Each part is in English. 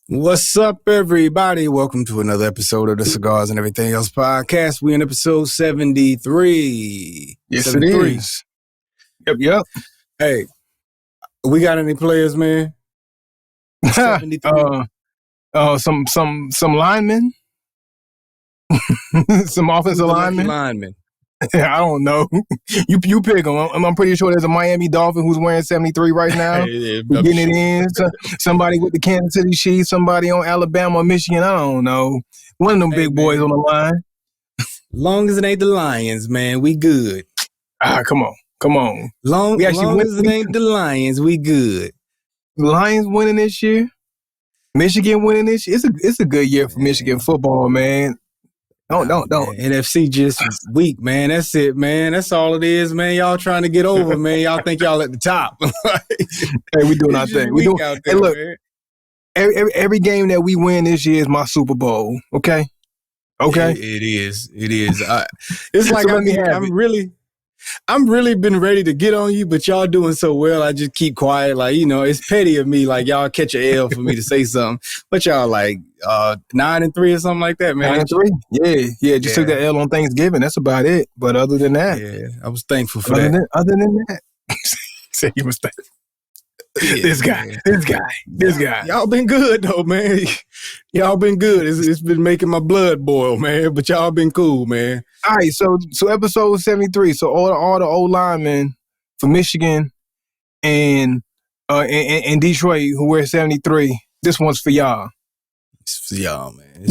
What's up, everybody? Welcome to another episode of the Cigars and Everything Else podcast. We in episode 73. Yes, 73. it is. Yep. Hey, we got any players, man? 73. Some linemen, some offensive linemen. I don't know. You pick them. I'm pretty sure there's a Miami Dolphin who's wearing 73 right now. Getting it in. Somebody with the Kansas City Chiefs, somebody on Alabama or Michigan. I don't know. One of them big boys on the line. Long as it ain't the Lions, man, we good. Come on. Long as it ain't the Lions, we good. Lions winning this year. Michigan winning this year. It's a good year for Michigan football, man. Don't. NFC just weak, man. That's it, man. That's all it is, man. Y'all trying to get over, man. Y'all think y'all at the top. Hey, we doing our thing. We doing. Hey, look. Every game that we win this year is my Super Bowl. Okay. It is. It's like I'm really been ready to get on you, but y'all doing so well. I just keep quiet. Like, it's petty of me. Like, y'all catch an L for me to say something. But y'all like 9-3 or something like that, man. 9-3? Yeah. Just took that L on Thanksgiving. That's about it. But other than that. Yeah, I was thankful for that. Other than that. Say you was thankful. This guy. Y'all been good, though, man. Y'all been good. It's been making my blood boil, man. But y'all been cool, man. All right, so episode 73. So all the old linemen for Michigan and Detroit who wear 73. This one's for y'all. It's for y'all, man.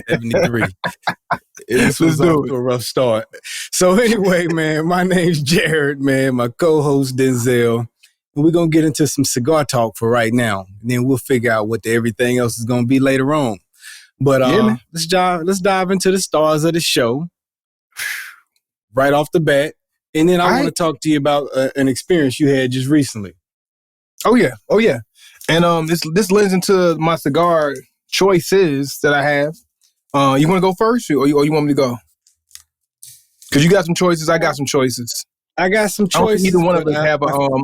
73. This was off to a rough start. So anyway, man, my name's Jared, man. My co-host Denzel. And we're going to get into some cigar talk for right now. And then we'll figure out what everything else is going to be later on. But let's dive into the stars of the show right off the bat. And then I want to talk to you about an experience you had just recently. Oh, yeah. And this lends into my cigar choices that I have. You want to go first or you want me to go? Because you got some choices. I got some choices. I got some choices. I don't think either one of us have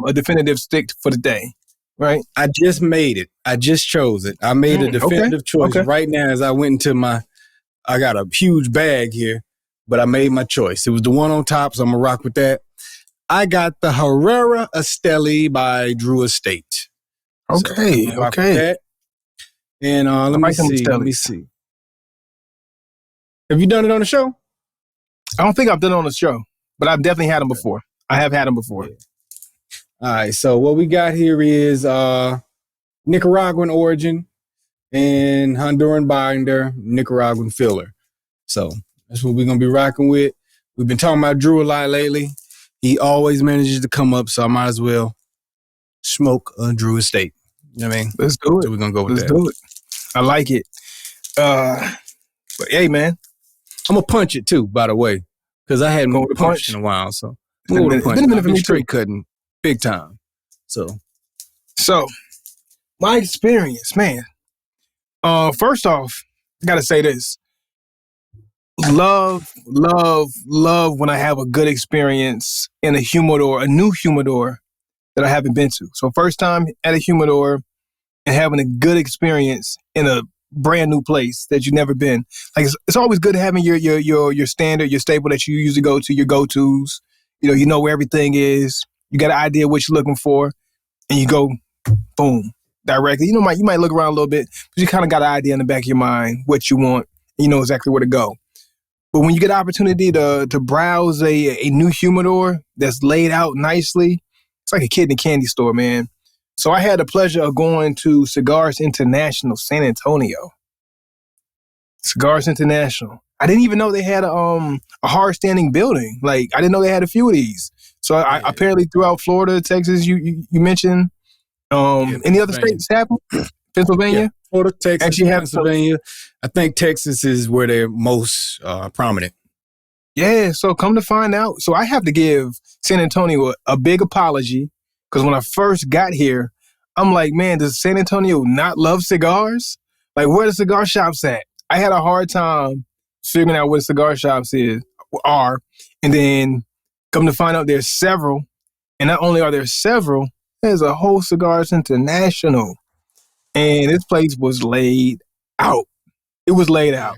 a definitive stick for the day, right? I just made it. I just chose it. I made a definitive choice right now as I went into I got a huge bag here, but I made my choice. It was the one on top, so I'm going to rock with that. I got the Herrera Esteli by Drew Estate. Okay. And let me see. Have you done it on the show? I don't think I've done it on the show. But I've definitely had them before. I have had them before. Yeah. All right. So what we got here is Nicaraguan origin and Honduran binder, Nicaraguan filler. So that's what we're going to be rocking with. We've been talking about Drew a lot lately. He always manages to come up, so I might as well smoke a Drew Estate. You know what I mean? Let's do it. So we're going to go with that. Let's do it. I like it. But hey, man. I'm going to punch it too, by the way. Because I hadn't moved punch in a while, so I'm going to punch. I've been straight cutting big time. So my experience, man. First off, I got to say this. Love when I have a good experience in a new humidor that I haven't been to. So first time at a humidor and having a good experience in a brand new place that you've never been. Like it's always good having your standard, your staple that you usually go to, your go-tos. You know where everything is. You got an idea what you're looking for, and you go, boom, directly. You might look around a little bit, but you kind of got an idea in the back of your mind what you want. And you know exactly where to go. But when you get the opportunity to browse a new humidor that's laid out nicely, it's like a kid in a candy store, man. So I had the pleasure of going to Cigars International, San Antonio. Cigars International. I didn't even know they had a hard standing building. Like I didn't know they had a few of these. So I apparently throughout Florida, Texas, you mentioned any other states happen? Pennsylvania? Yeah. Florida, Texas, actually Pennsylvania. I think Texas is where they're most prominent. Yeah, so come to find out. So I have to give San Antonio a big apology. Because when I first got here, I'm like, man, does San Antonio not love cigars? Like, where the cigar shops at? I had a hard time figuring out where the cigar shops are. And then come to find out there's several. And not only are there several, there's a whole Cigars International. And this place was laid out. It was laid out.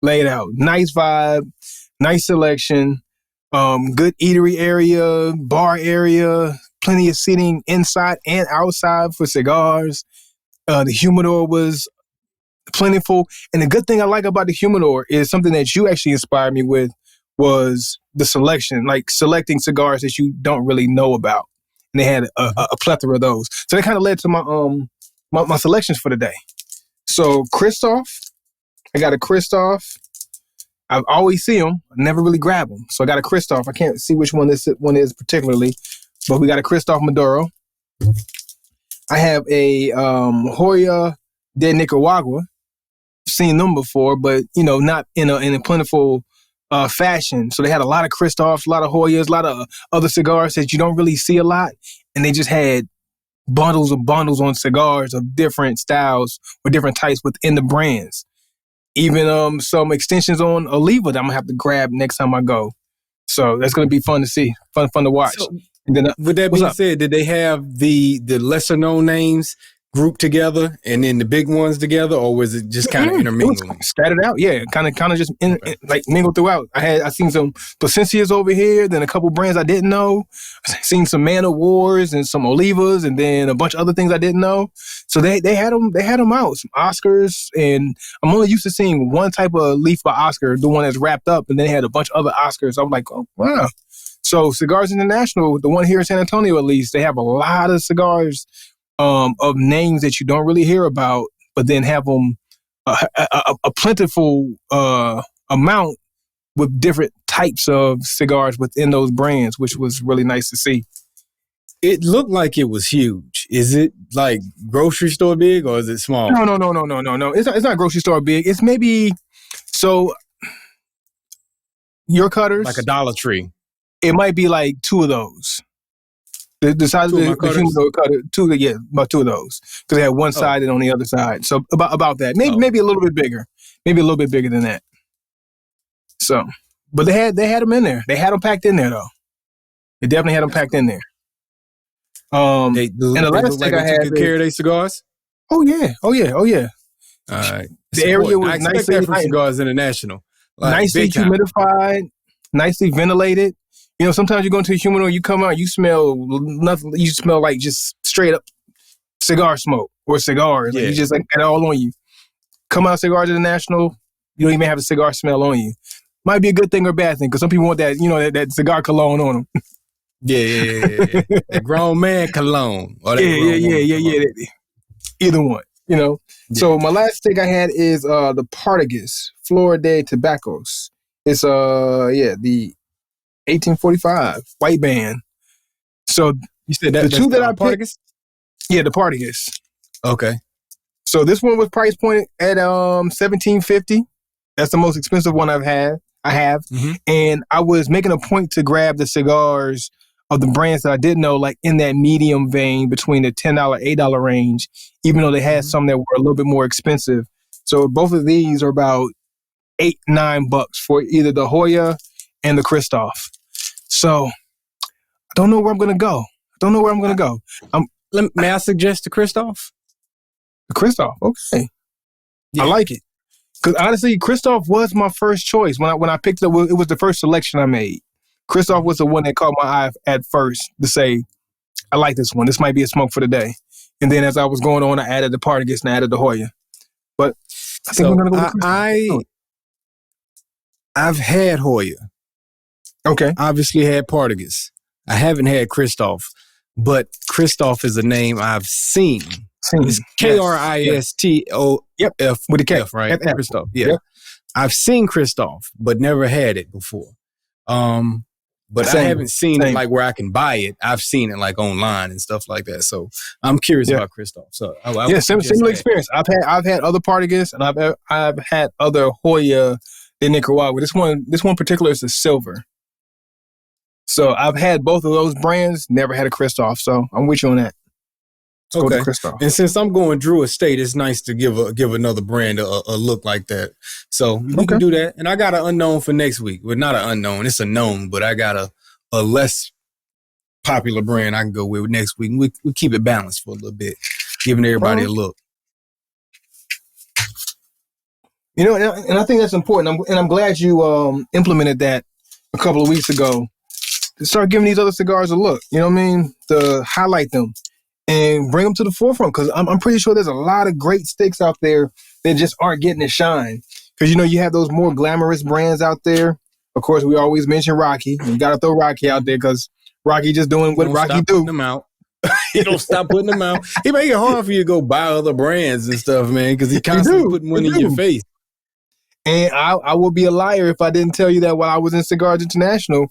Nice vibe, nice selection, good eatery area, bar area, plenty of seating inside and outside for cigars. The humidor was plentiful. And the good thing I like about the humidor is something that you actually inspired me with was the selection, like selecting cigars that you don't really know about. And they had a plethora of those. So that kind of led to my selections for the day. So Kristoff, I got a Kristoff. I always see them, I never really grab them. So I got a Kristoff. I can't see which one this one is particularly, but we got a Kristoff Maduro. I have a Joya de Nicaragua. Seen them before, but not in a plentiful fashion. So they had a lot of Kristoffs, a lot of Joyas, a lot of other cigars that you don't really see a lot, and they just had bundles on cigars of different styles or different types within the brands. Even some extensions on Oliva that I'm gonna have to grab next time I go. So that's gonna be fun to see, fun to watch. So, and then, with that being said, did they have the lesser known names grouped together and then the big ones together, or was it just kind of intermingling? Scattered out, yeah, kind of just like mingled throughout. I seen some Placencias over here, then a couple brands I didn't know. I seen some Man of Wars and some Olivas, and then a bunch of other things I didn't know. So they had them out, some Oscars, and I'm only used to seeing one type of leaf by Oscar, the one that's wrapped up, and then they had a bunch of other Oscars. I'm like, oh wow. So Cigars International, the one here in San Antonio at least, they have a lot of cigars of names that you don't really hear about, but then have them a plentiful amount with different types of cigars within those brands, which was really nice to see. It looked like it was huge. Is it like grocery store big or is it small? No. It's not grocery store big. It's maybe your cutters, like a Dollar Tree. It might be like two of those. The size of the humidor cutter, about two of those. Because they had one side and on the other side. So about that. Maybe a little bit bigger. Maybe a little bit bigger than that. So, but they had them in there. They had them packed in there though. They definitely had them packed in there. And the last thing I had, took care of their cigars. Oh yeah. All right. The area was nicely from Cigars International. Nicely humidified, nicely ventilated. Sometimes you go into a humidor, you come out, you smell nothing. You smell like just straight up cigar smoke or cigars. Yeah. Like you just like it all on you. Come out Cigars International, you don't even have a cigar smell on you. Might be a good thing or a bad thing because some people want that, that cigar cologne on them. Yeah. That grown man cologne. Or that yeah. Either one, Yeah. So my last stick I had is the Partagas Flor de Tobaccos. It's the 1845 white band. So you said that the two that I picked, Partagas? Yeah, the Partagas. Okay. So this one was price pointed at $17.50. That's the most expensive one I have. Mm-hmm. And I was making a point to grab the cigars of the brands that I didn't know, like in that medium vein between the $10, $8 range, even though they had some that were a little bit more expensive. So both of these are about $8, $9 for either the Joya and the Kristoff. So I don't know where I'm going to go. May I suggest the Kristoff? The Kristoff, okay. Yeah. I like it. Because honestly, Kristoff was my first choice. When I picked it up, it was the first selection I made. Kristoff was the one that caught my eye at first to say, I like this one. This might be a smoke for the day. And then as I was going on, I added the Partagas and I added the Joya. But I think we're going to go with Kristoff. I've had Joya. Okay. Obviously had Partagas. I haven't had Kristoff, but Kristoff is a name I've seen. It's Kristoff. Yep, with a K, right? F-F. Kristoff. Yeah. Yep. I've seen Kristoff, but never had it before. But I haven't seen it like where I can buy it. I've seen it like online and stuff like that. So I'm curious about Kristoff. So similar experience. I've had other Partagas and I've had other Joya in Nicaragua. This one particular is a silver. So I've had both of those brands, never had a Kristoff. So I'm with you on that. Okay. And since I'm going Drew Estate, it's nice to give another brand a look like that. So we can do that. And I got an unknown for next week. Well, not an unknown. It's a known, but I got a less popular brand I can go with next week. We keep it balanced for a little bit, giving everybody a look. You know, and I think that's important. I'm glad you implemented that a couple of weeks ago. To start giving these other cigars a look. You know what I mean? To highlight them and bring them to the forefront, because I'm pretty sure there's a lot of great sticks out there that just aren't getting a shine. Because, you know, you have those more glamorous brands out there. Of course, we always mention Rocky. You got to throw Rocky out there because Rocky just doing what Rocky do. Them out. He don't stop putting them out. He make it hard for you to go buy other brands and stuff, man, because he constantly putting one in your face. And I would be a liar if I didn't tell you that while I was in Cigars International,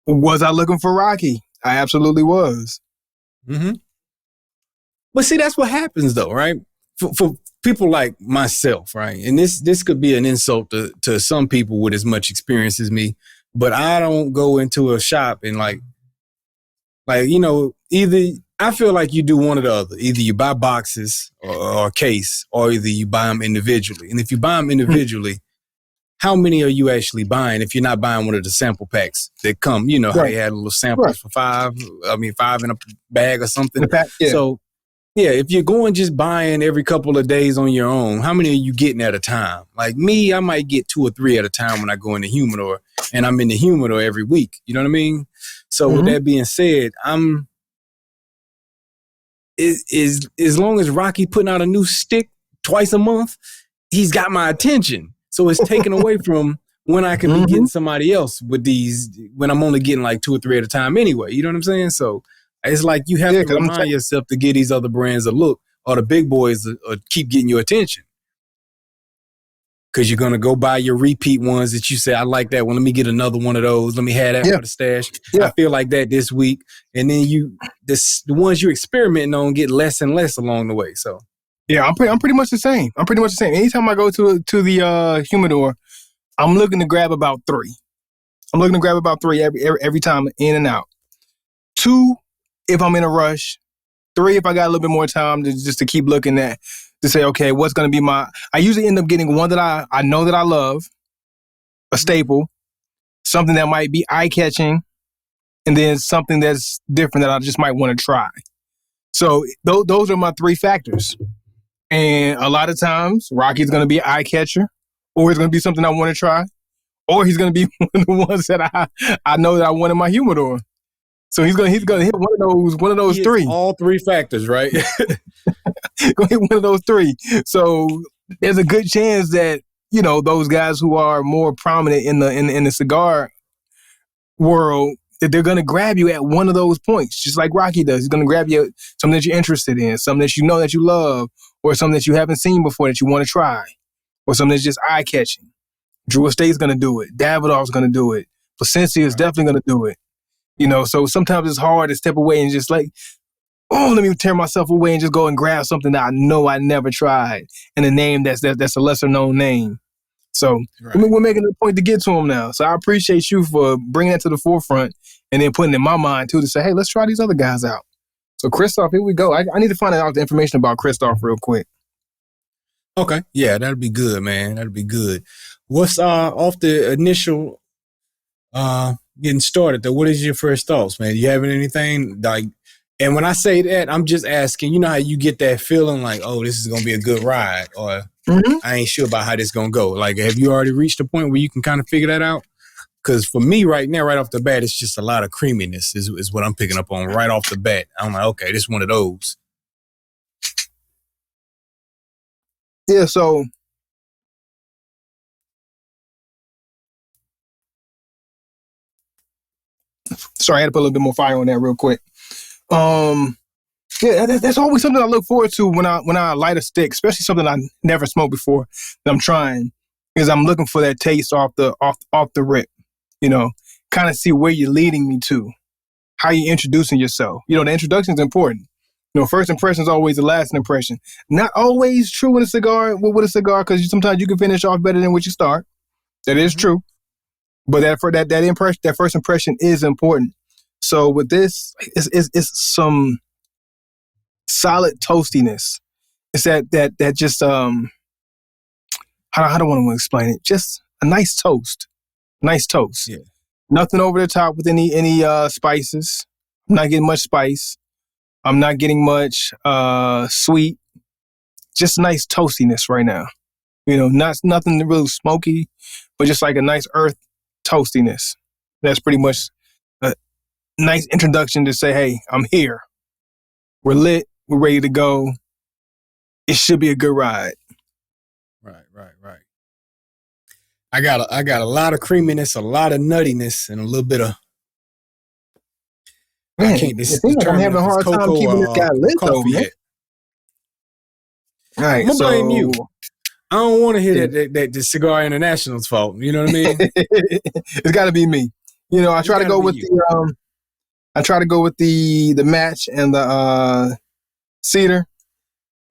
was I looking for Rocky? I absolutely was. Mm-hmm. But see, that's what happens though, right? For people like myself, right? And this could be an insult to some people with as much experience as me, but I don't go into a shop and like, you know, either I feel like you do one or the other. Either you buy boxes or a case, or either you buy them individually. And if you buy them individually, how many are you actually buying if you're not buying one of the sample packs that come, you know, how they had little samples for five in a bag or something. So, yeah, if you're going just buying every couple of days on your own, how many are you getting at a time? Like me, I might get 2 or 3 at a time when I go in the humidor, and I'm in the humidor every week. You know what I mean? So with that being said, as long as Rocky putting out a new stick twice a month, he's got my attention. So it's taken away from when I can be getting somebody else with these, when I'm only getting like 2 or 3 at a time anyway. You know what I'm saying? So it's like you have to remind yourself to give these other brands a look, or the big boys keep getting your attention. Because you're going to go buy your repeat ones that you say, I like that one. Let me get another one of those. Let me have that for the stash. I feel like that this week. And then the ones you're experimenting on get less and less along the way. So, yeah, I'm pretty much the same. Anytime I go to the humidor, I'm looking to grab about 3. I'm looking to grab about 3 every time, in and out. 2, if I'm in a rush. 3, if I got a little bit more time just to keep looking at, to say, okay, what's going to be I usually end up getting one that I know that I love, a staple, something that might be eye-catching, and then something that's different that I just might want to try. So those are my 3 factors. And a lot of times, Rocky's going to be an eye-catcher, or it's going to be something I want to try, or he's going to be one of the ones that I know that I want in my humidor. So he's gonna hit one of those 3. All 3 factors, right? Gonna hit one of those 3. So there's a good chance that, you know, those guys who are more prominent in the cigar world, that they're gonna grab you at one of those points, just like Rocky does. He's gonna grab you at something that you're interested in, something that you know that you love, or something that you haven't seen before that you want to try, or something that's just eye catching. Drew Estate's gonna do it. Davidoff's gonna do it. Placencia is definitely gonna do it. You know, so sometimes it's hard to step away and just like, oh, let me tear myself away and just go and grab something that I know I never tried, and a name that's a lesser known name. So we're making it a point to get to them now. So I appreciate you for bringing that to the forefront, and then putting it in my mind too to say, hey, let's try these other guys out. So Kristoff, here we go. I need to find out the information about Kristoff real quick. Okay, yeah, that'd be good, man. That'd be good. What's off the initial getting started though? What is your first thoughts, man? You having anything like? And when I say that, I'm just asking. You know how you get that feeling like, oh, this is gonna be a good ride, or I ain't sure about how this gonna go. Like, have you already reached a point where you can kind of figure that out? Because for me, right now, right off the bat, it's just a lot of creaminess is what I'm picking up on right off the bat. I'm like, okay, this is one of those. Yeah. So. Sorry, I had to put a little bit more fire on that real quick. Yeah, that's always something I look forward to when I light a stick, especially something I never smoked before that I'm trying, is I'm looking for that taste off the rip. You know, kind of see where you're leading me to, how you're introducing yourself. You know, the introduction is important. You know, first impression is always the last impression. Not always true with a cigar, because sometimes you can finish off better than what you start. That is true. But that first impression is important. So with this, it's some solid toastiness. It's that just how do I want to explain it? Just a nice toast. Nice toast. Yeah. Nothing over the top with any spices. I'm not getting much spice. I'm not getting much sweet. Just nice toastiness right now. Nothing really smoky, but just like a nice earth toastiness. That's pretty much a nice introduction to say, hey, I'm here. We're lit. We're ready to go. It should be a good ride. Right. I got a lot of creaminess, a lot of nuttiness, and a little bit of. Man, I can't I'm determine having if a it's hard time cocoa keeping this guy or lit, though, coffee man. yet. All right, I'm gonna blame you. I don't want to hear that the Cigar International's fault. You know what I mean? It's got to be me. I try to go with the match and the cedar.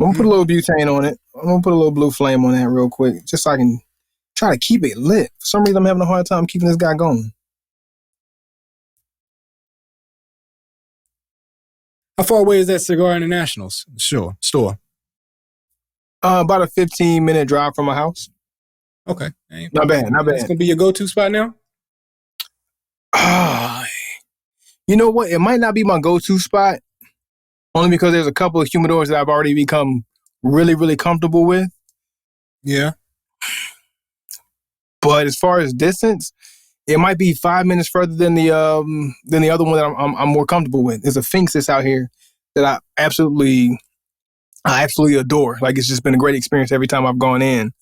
I'm gonna put a little butane on it. I'm gonna put a little blue flame on that real quick, just so I can try to keep it lit. For some reason, I'm having a hard time keeping this guy going. How far away is that Cigar International's store? About a 15-minute drive from my house. Okay. Not bad. It's going to be your go-to spot now? You know what? It might not be my go-to spot, only because there's a couple of humidors that I've already become really, really comfortable with. Yeah. But as far as distance, it might be 5 minutes further than the other one that I'm more comfortable with. There's a Finks that's out here that I absolutely adore. Like, it's just been a great experience every time I've gone in.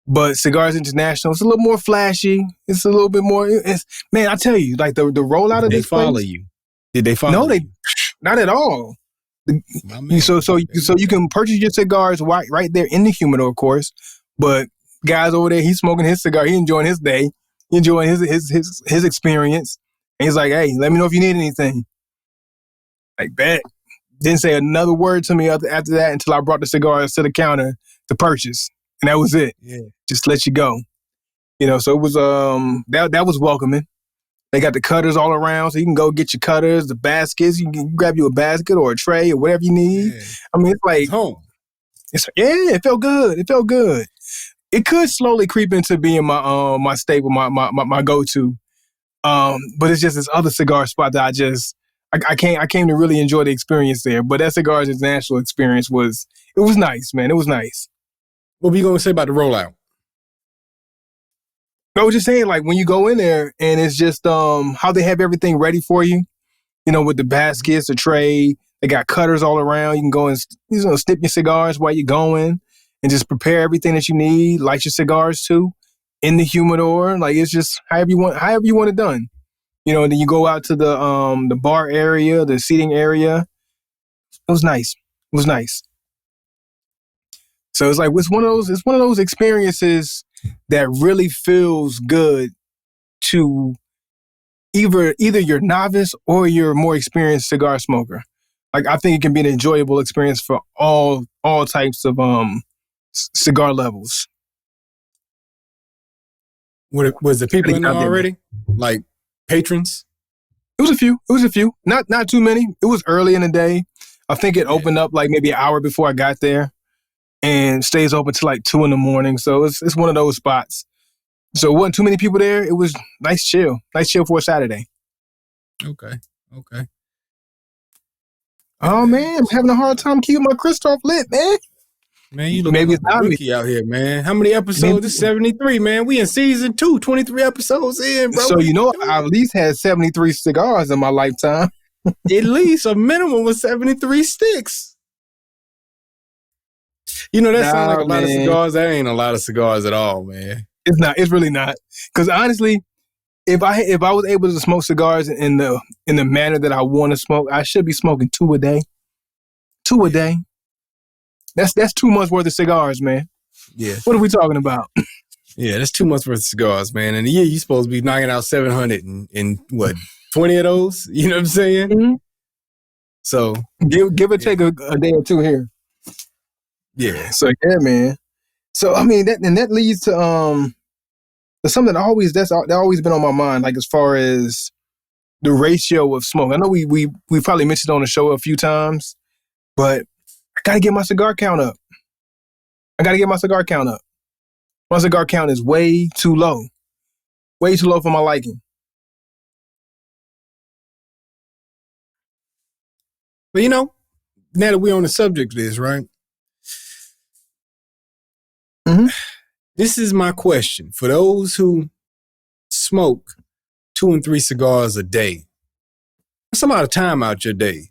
But Cigars International, it's a little more flashy. It's a little bit more. Man, I tell you, like the rollout of this place. Did they follow you? Did they follow? No, not at all. So you can purchase your cigars right there in the humidor, of course. But guys over there, he's smoking his cigar. He enjoying his day. He enjoying his experience. And he's like, hey, let me know if you need anything. Like, bet. Didn't say another word to me after that until I brought the cigars to the counter to purchase. And that was it. Yeah. Just let you go. So it was that was welcoming. They got the cutters all around, so you can go get your cutters, the baskets. You can grab you a basket or a tray or whatever you need. Yeah. I mean, it's like it's home. It felt good. It felt good. It could slowly creep into being my my staple, my go-to. But it's just this other cigar spot that I came to really enjoy the experience there. But that Cigars International experience was nice, man. It was nice. What were you going to say about the rollout? I was just saying, like, when you go in there and it's just how they have everything ready for you, with the baskets, the tray, they got cutters all around. You can go and snip your cigars while you're going and just prepare everything that you need, light your cigars too, in the humidor. Like, it's just however you want it done. And then you go out to the bar area, the seating area. It was nice. So it's like it's one of those experiences that really feels good to either you're novice or you're a more experienced cigar smoker. Like, I think it can be an enjoyable experience for all types of cigar levels. Was the people in there already? Like patrons? It was a few. Not too many. It was early in the day. I think it opened up like maybe an hour before I got there. And stays open till like 2 a.m. So it's one of those spots. So it wasn't too many people there. It was nice chill for a Saturday. Okay. Oh man, I'm having a hard time keeping my Kristoff lit, man. Man, you look like a rookie out here, man. How many episodes? This is 73, man. We in season 2, 23 episodes in, bro. So I at least had 73 cigars in my lifetime. At least a minimum of 73 sticks. That sounds like a lot of cigars. That ain't a lot of cigars at all, man. It's not. It's really not. Because honestly, if I was able to smoke cigars in the manner that I want to smoke, I should be smoking 2 a day. 2 a day. That's 2 months worth of cigars, man. Yeah. What are we talking about? Yeah, that's 2 months worth of cigars, man. In a year, you're supposed to be knocking out 700 in what, 20 of those? You know what I'm saying? Mm-hmm. So give or take a day or 2 here. Yeah. So yeah, man. So I mean that leads to something that's always been on my mind, like as far as the ratio of smoke. I know we probably mentioned on the show a few times, but I gotta get my cigar count up. My cigar count is way too low. Way too low for my liking. But now that we're on the subject of this, right? Mm-hmm. This is my question. For those who smoke 2 and 3 cigars a day, that's a lot of time out your day.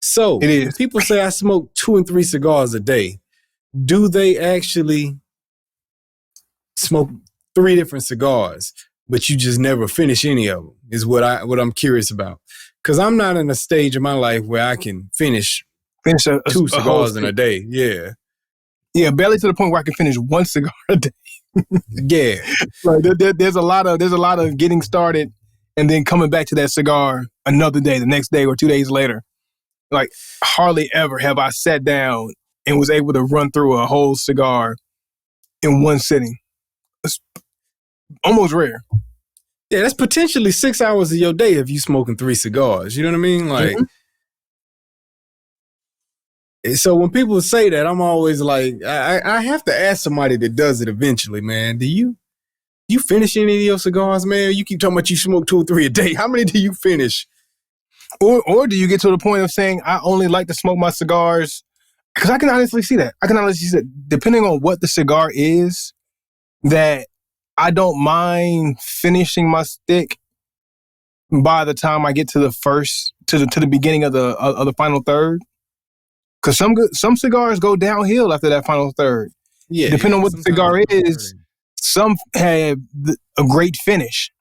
So when people say I smoke 2 and 3 cigars a day, do they actually smoke 3 different cigars, but you just never finish any of them? Is what I'm curious about. Because I'm not in a stage of my life where I can finish 2 cigars in a day. Yeah. Yeah, barely to the point where I can finish 1 cigar a day. Yeah. Like there's a lot of getting started and then coming back to that cigar another day, the next day or 2 days later. Like hardly ever have I sat down and was able to run through a whole cigar in one sitting. It's almost rare. Yeah, that's potentially 6 hours of your day if you smoking 3 cigars. You know what I mean? Like, So when people say that, I'm always like, I have to ask somebody that does it eventually, man. Do you finish any of your cigars, man? You keep talking about you smoke 2 or 3 a day. How many do you finish? Or do you get to the point of saying, I only like to smoke my cigars? Because I can honestly see that. Depending on what the cigar is, that I don't mind finishing my stick by the time I get to the beginning of the final third. Because some cigars go downhill after that final third. Yeah, depending on what the cigar is, some have a great finish.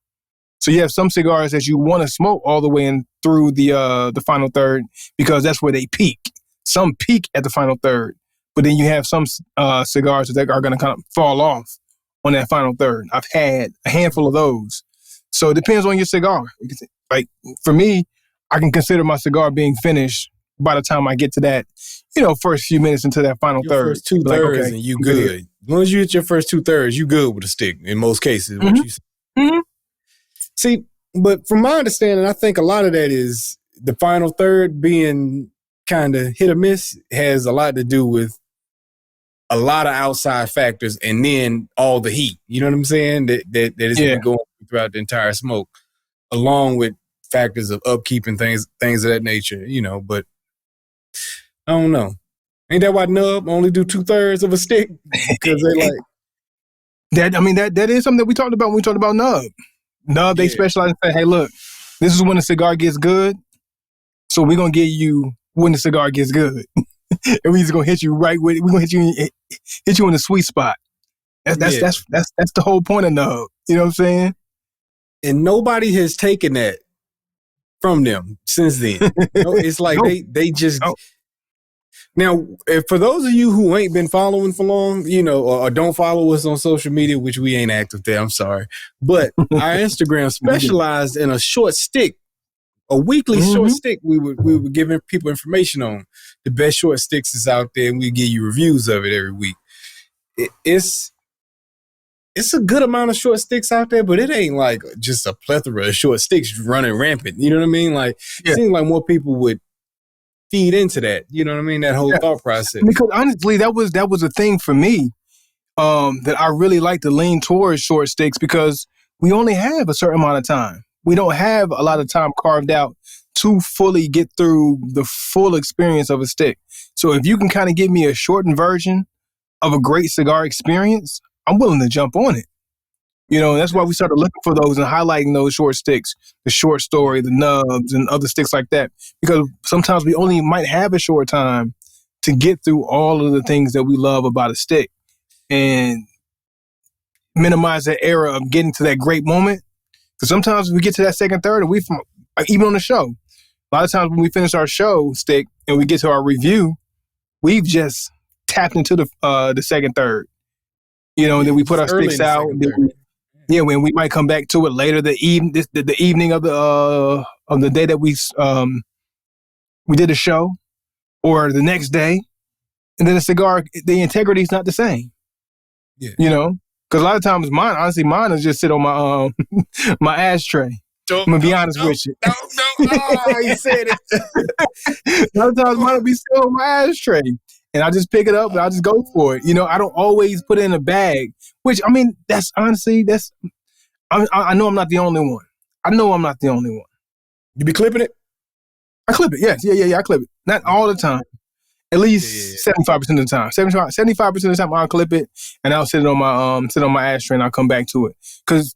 So you have some cigars that you want to smoke all the way in through the final third because that's where they peak. Some peak at the final third, but then you have some cigars that are going to kind of fall off on that final third. I've had a handful of those. So it depends on your cigar. Like for me, I can consider my cigar being finished by the time I get to that, first few minutes into that final third. First 2/3 like, okay, and you good. As long as you hit your first 2/3, you good with a stick in most cases. What you say. Mm-hmm. See, but from my understanding, I think a lot of that is the final third being kind of hit or miss has a lot to do with a lot of outside factors and then all the heat. You know what I'm saying? That is going throughout the entire smoke, along with factors of upkeep and things of that nature, but I don't know. Ain't that why Nub only do 2/3 of a stick? Because they like that. I mean, that is something that we talked about when we talked about Nub. Nub, they specialize and say, hey, look, this is when the cigar gets good. So we're gonna give you when the cigar gets good. And we're just gonna hit you right with it. We're gonna hit you in the sweet spot. That's the whole point of Nub. You know what I'm saying? And nobody has taken that from them since then. It's like they just Now, for those of you who ain't been following for long, or don't follow us on social media, which we ain't active there, I'm sorry. But our Instagram specialized in a short stick, a weekly short stick. We were giving people information on the best short sticks is out there, and we give you reviews of it every week. It's a good amount of short sticks out there, but it ain't like just a plethora of short sticks running rampant. You know what I mean? Like, it seems like more people would feed into that. You know what I mean? That whole thought process. Because honestly, that was a thing for me that I really like to lean towards short sticks because we only have a certain amount of time. We don't have a lot of time carved out to fully get through the full experience of a stick. So if you can kind of give me a shortened version of a great cigar experience, I'm willing to jump on it. That's why we started looking for those and highlighting those short sticks, the short story, the nubs, and other sticks like that. Because sometimes we only might have a short time to get through all of the things that we love about a stick and minimize that era of getting to that great moment. Because sometimes we get to that second, third, and even on the show, a lot of times when we finish our show stick and we get to our review, we've just tapped into the second, third. And then we put our sticks out. When we might come back to it later the evening of the day that we did a show, or the next day, and then the cigar, the integrity is not the same. Yeah, because a lot of times mine is just sit on my my ashtray. I'm gonna be honest with you. No, you said it. A lot of times mine will be still on my ashtray. And I just pick it up and I just go for it. I don't always put it in a bag, which, I mean, that's honestly, I know I'm not the only one. I know I'm not the only one. You be clipping it? I clip it, yes. Yeah, I clip it. Not all the time. At least 75% of the time. 75% of the time I'll clip it and I'll sit it on my ashtray and I'll come back to it. Because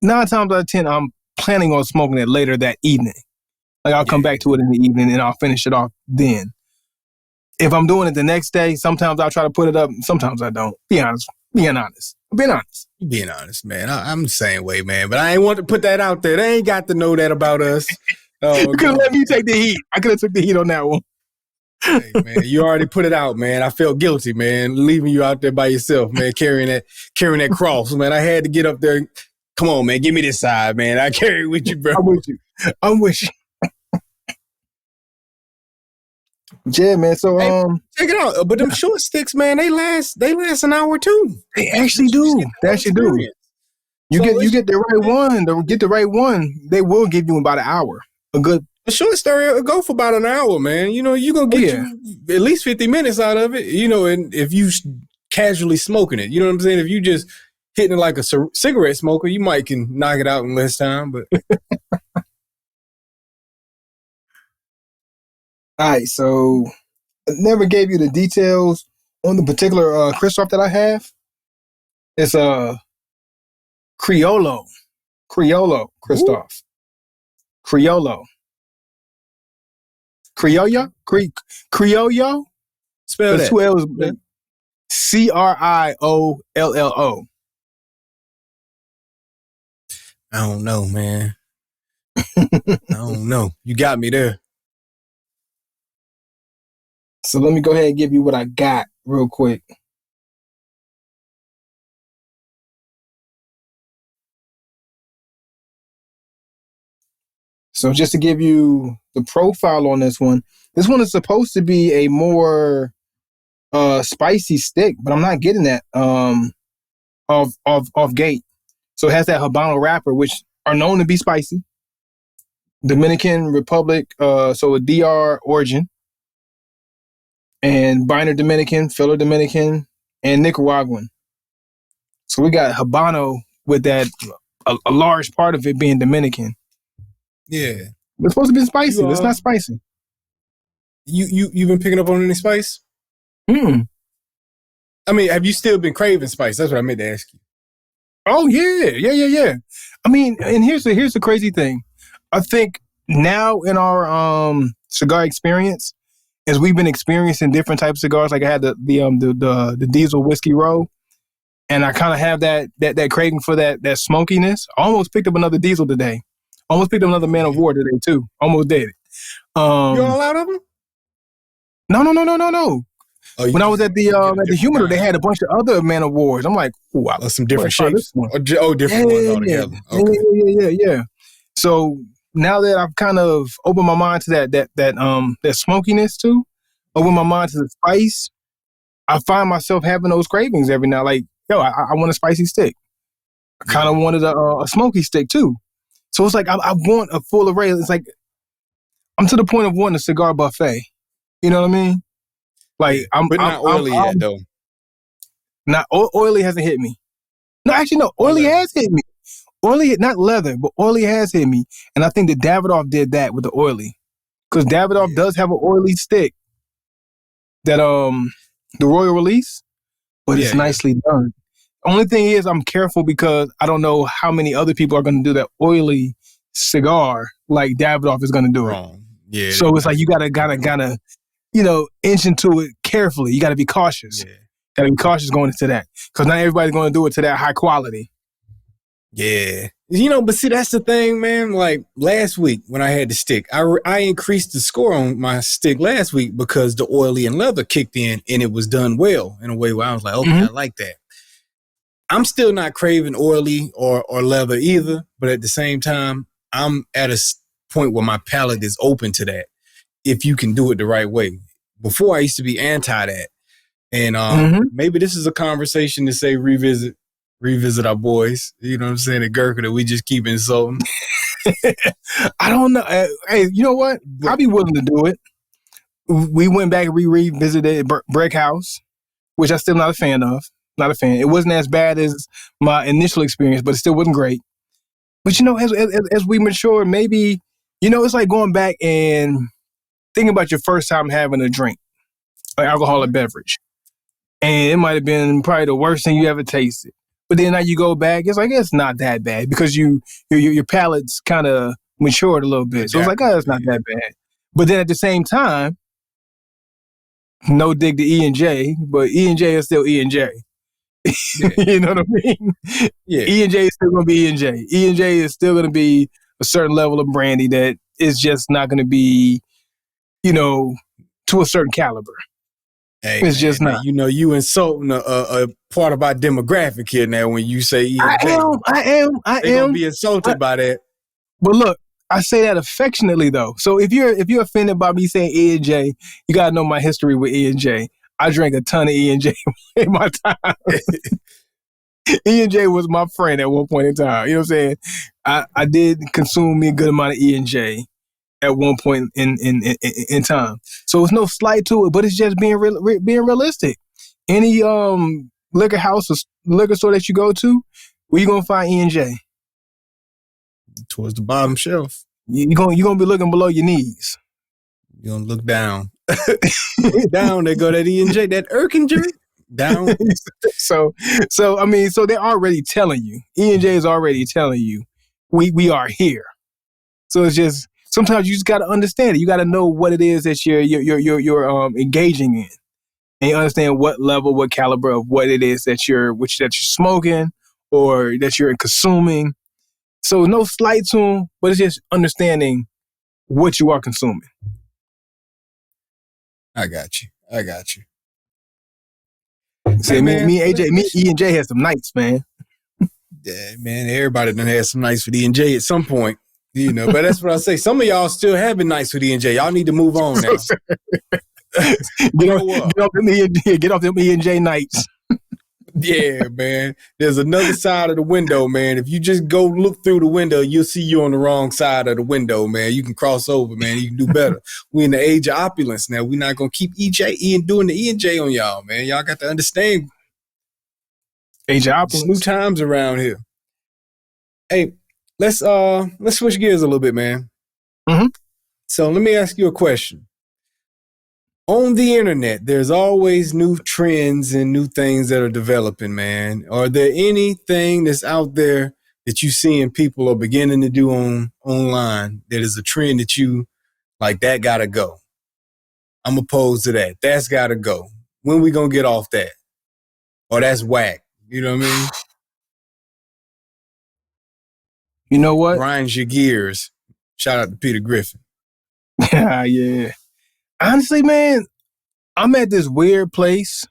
9 times out of 10, I'm planning on smoking it later that evening. Like I'll come back to it in the evening and I'll finish it off then. If I'm doing it the next day, sometimes I'll try to put it up. Sometimes I don't. Being honest. Being honest, man. I'm the same way, man. But I ain't want to put that out there. They ain't got to know that about us. Oh, you could have let me take the heat. I could have took the heat on that one. Hey, man, you already put it out, man. I felt guilty, man, leaving you out there by yourself, man, carrying that cross, man. I had to get up there. Come on, man, give me this side, man. I carry it with you, bro. I'm with you. Yeah, man. So check it out. But them short sticks, man, they last an hour too. They actually do. You get the right one. To get the right one, they will give you about an hour. A short story will go for about an hour, man. You know, you're going to get you at least 50 minutes out of it, you know, and if you casually smoking it, you know what I'm saying? If you just hitting it like a cigarette smoker, you might can knock it out in less time, but. All right, so I never gave you the details on the particular Kristoff that I have. It's a Criollo Kristoff. Criollo. Criollo? Spell that. 2 L's. Criollo. I don't know, man. I don't know. You got me there. So let me go ahead and give you what I got real quick. So just to give you the profile on this one is supposed to be a more spicy stick, but I'm not getting that off gate. So it has that Habano wrapper, which are known to be spicy. Dominican Republic, so a DR origin. And binder Dominican, filler Dominican, and Nicaraguan. So we got Habano with that, a large part of it being Dominican. Yeah. It's supposed to be spicy. It's not spicy. You've been picking up on any spice? I mean, have you still been craving spice? That's what I meant to ask you. Oh, yeah. I mean, and here's the crazy thing. I think now in our cigar experience, as we've been experiencing different types of cigars, like I had the diesel whiskey roll, and I kind of have that craving for that smokiness. I almost picked up another diesel today. Almost picked up another Man of War today too. Almost did it. You all out of them? No. Oh, when I was at the humidor, they had a bunch of other Man of Wars. I'm like, ooh, some different shapes. Different ones altogether. Okay. Yeah. So now that I've kind of opened my mind to that smokiness too, opened my mind to the spice, I find myself having those cravings every now. Like, I want a spicy stick. I kind of wanted a smoky stick too. So it's like I want a full array. It's like I'm to the point of wanting a cigar buffet. You know what I mean? Like not oily yet though. Not oily hasn't hit me. No, actually no. Oily has hit me. Oily, not leather, but oily has hit me. And I think that Davidoff did that with the oily. Because Davidoff does have an oily stick that the Royal Release, but it's nicely done. Only thing is I'm careful because I don't know how many other people are going to do that oily cigar like Davidoff is going to do it. Yeah. So it's like you got to inch into it carefully. You got to be cautious. Yeah. Got to be cautious going into that because not everybody's going to do it to that high quality. Yeah. But see, that's the thing, man. Like last week when I had the stick, I increased the score on my stick last week because the oily and leather kicked in and it was done well in a way where I was like, okay, I like that. I'm still not craving oily or leather either, but at the same time, I'm at a point where my palate is open to that if you can do it the right way. Before I used to be anti that. And maybe this is a conversation to say revisit our boys, you know what I'm saying, at Gurkha that we just keep insulting. I don't know. Hey, you know what? I'd be willing to do it. We went back and revisited Break House, which I'm still not a fan of. Not a fan. It wasn't as bad as my initial experience, but it still wasn't great. But as we mature, maybe, it's like going back and thinking about your first time having a drink. an alcoholic beverage. And it might have been probably the worst thing you ever tasted. But then now you go back, it's like, it's not that bad because your palate's kind of matured a little bit. So it's like, oh, it's not that bad. But then at the same time, no dig to E&J, but E&J is still E&J. Yeah. You know what I mean? Yeah. E&J is still going to be E&J. E&J is still going to be a certain level of brandy that is just not going to be, to a certain caliber. Hey, it's just not. You insulting a part of our demographic here now when you say E&J. I am. They're going to be insulted by that. But look, I say that affectionately though. So if you're offended by me saying E&J, you got to know my history with E&J. I drank a ton of E&J in my time. E&J was my friend at one point in time. You know what I'm saying? I did consume me a good amount of E&J at one point in time. So it's no slight to it, but it's just being realistic. Any liquor house or liquor store that you go to, where you gonna find E&J? Towards the bottom shelf. You're gonna be looking below your knees. You're gonna look down. Look down, they go that E&J, that Erkinger down. So they're already telling you. E&J is already telling you we are here. So it's just sometimes you just gotta understand it. You gotta know what it is that you're engaging in. And you understand what level, what caliber of what it is that you're smoking or that you're consuming. So no slight to them, but it's just understanding what you are consuming. I got you. See, hey, me and E&J had some nights, man. Yeah, man. Everybody done had some nights with E&J at some point, But that's what I say. Some of y'all still having nights with E&J. Y'all need to move on now. Get off them E&J nights. Yeah, man. There's another side of the window, man. If you just go look through the window, you'll see you on the wrong side of the window, man. You can cross over, man. You can do better. We're in the age of opulence now. We're not gonna keep doing the E&J on y'all, man. Y'all got to understand. Age of opulence. New times around here. Hey, let's switch gears a little bit, man. Mm-hmm. So let me ask you a question. On the internet, there's always new trends and new things that are developing, man. Are there anything that's out there that you seeing people are beginning to do online that is a trend that you like, that gotta go? I'm opposed to that. That's gotta go. When we gonna get off that? Or that's whack. You know what I mean? You know what? Grinds your gears. Shout out to Peter Griffin. Yeah. Honestly, man, I'm at this weird place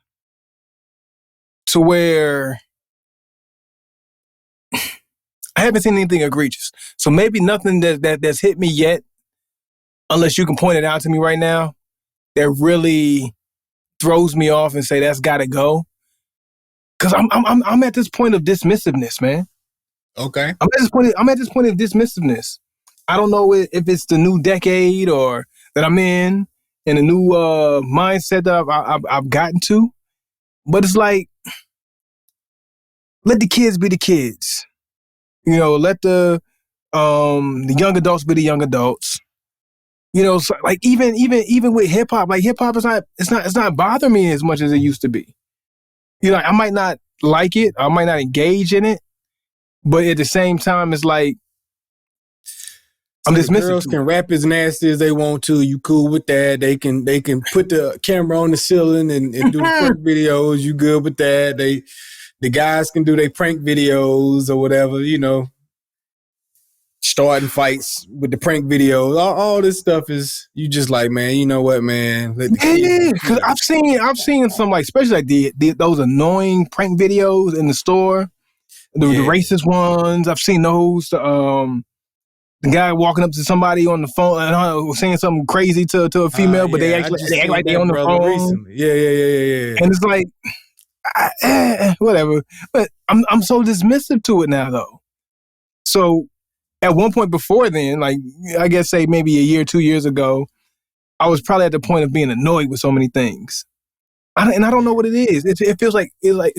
to where I haven't seen anything egregious. So maybe nothing that's hit me yet, unless you can point it out to me right now, that really throws me off and say that's gotta go. Cause I'm at this point of dismissiveness, man. Okay. I'm at this point of dismissiveness. I don't know if it's the new decade or that I'm in and a new mindset that I've gotten to, but it's like, let the kids be the kids. Let the young adults be the young adults. So like even with hip hop, like hip hop is not bothering me as much as it used to be. I might not like it, I might not engage in it, but at the same time, it's like I'm dismissing. Girls can rap as nasty as they want to. You cool with that? They can put the camera on the ceiling and do the prank videos. You good with that? The guys can do their prank videos or whatever. Starting fights with the prank videos. All this stuff is, you just like, man. You know what, man? Because I've seen some, like, especially like those annoying prank videos in the store, the racist ones. I've seen those. The guy walking up to somebody on the phone and saying something crazy to a female, but they act like they on the phone. Recently. Yeah. And it's like, whatever. But I'm so dismissive to it now, though. So at one point before then, like I guess say maybe a year, 2 years ago, I was probably at the point of being annoyed with so many things, and I don't know what it is. It feels like the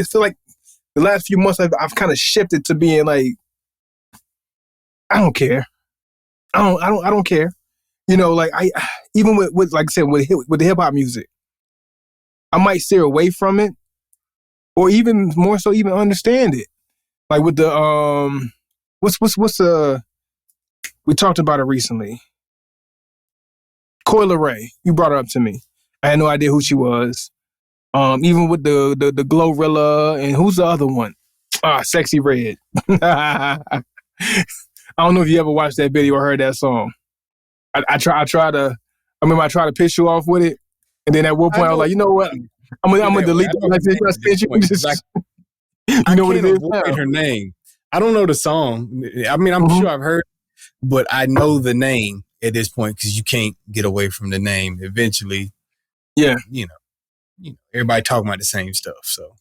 last few months I've kind of shifted to being like, I don't care. I don't care. Like I even with like I said with the hip hop music, I might steer away from it, or even more so, even understand it. Like with the what's we talked about it recently. Coil Ray, you brought her up to me. I had no idea who she was. Even with the Glorilla, and who's the other one? Sexy Red. I don't know if you ever watched that video or heard that song. I try to. I remember I tried to piss you off with it, and then at one point I was like, you know what? I'm gonna delete that message. You know what it is? Avoid her name. I don't know the song. I mean, I'm sure I've heard, but I know the name at this point because you can't get away from the name. Eventually, yeah, you know, everybody talking about the same stuff. So,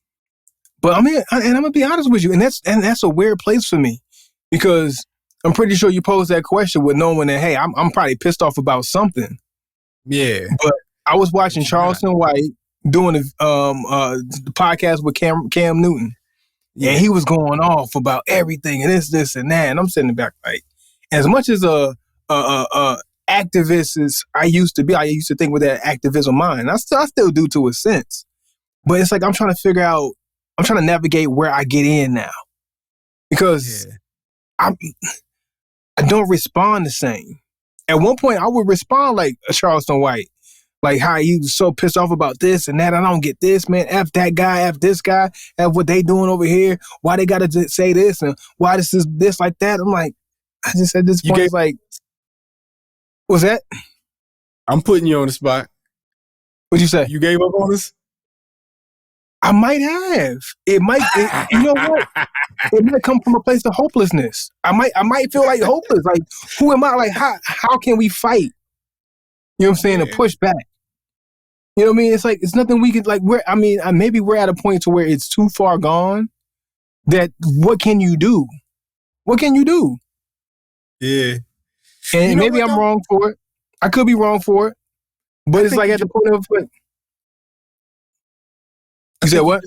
but I mean, and I'm gonna be honest with you, and that's a weird place for me because I'm pretty sure you posed that question with knowing that, hey, I'm probably pissed off about something. Yeah, but I was watching Charleston White doing the podcast with Cam Newton, and he was going off about everything and this and that, and I'm sitting back like, as much as a activist as I used to be, I used to think with that activism mind. I still do to a sense, but it's like I'm trying to navigate where I get in now because I don't respond the same. At one point, I would respond like a Charleston White, like how he was so pissed off about this and that. I don't get this, man. F that guy, F this guy, F what they doing over here. Why they got to say this and why this is this like that. I'm like, I just at this point, it's like, what's that? I'm putting you on the spot. What'd you say? You gave up on us? I might have. You know what? It might come from a place of hopelessness. I might feel like hopeless. Like, who am I? Like, how can we fight? You know what I'm saying? To push back. You know what I mean? It's like, it's nothing we could, like, maybe we're at a point to where it's too far gone that what can you do? What can you do? Yeah. And maybe I'm wrong for it. I could be wrong for it. But it's like at the point of, like, you said what?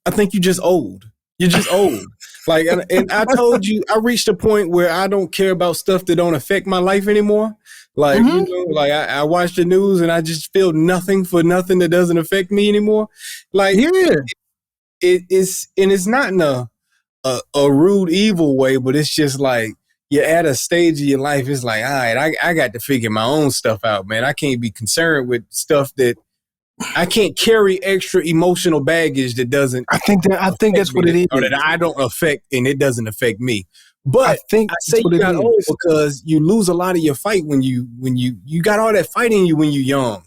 I think you're just old. You're just old. Like, and I told you, I reached a point where I don't care about stuff that don't affect my life anymore. Like, you know, like I watch the news and I just feel nothing for nothing that doesn't affect me anymore. Like, it's not in a rude, evil way, but it's just like you're at a stage of your life. It's like, all right, I got to figure my own stuff out, man. I can't be concerned with stuff that I can't carry extra emotional baggage that doesn't. I think that's what it is. Or that I don't affect and it doesn't affect me. But I say you got old because you lose a lot of your fight when you got all that fight in you when you're young.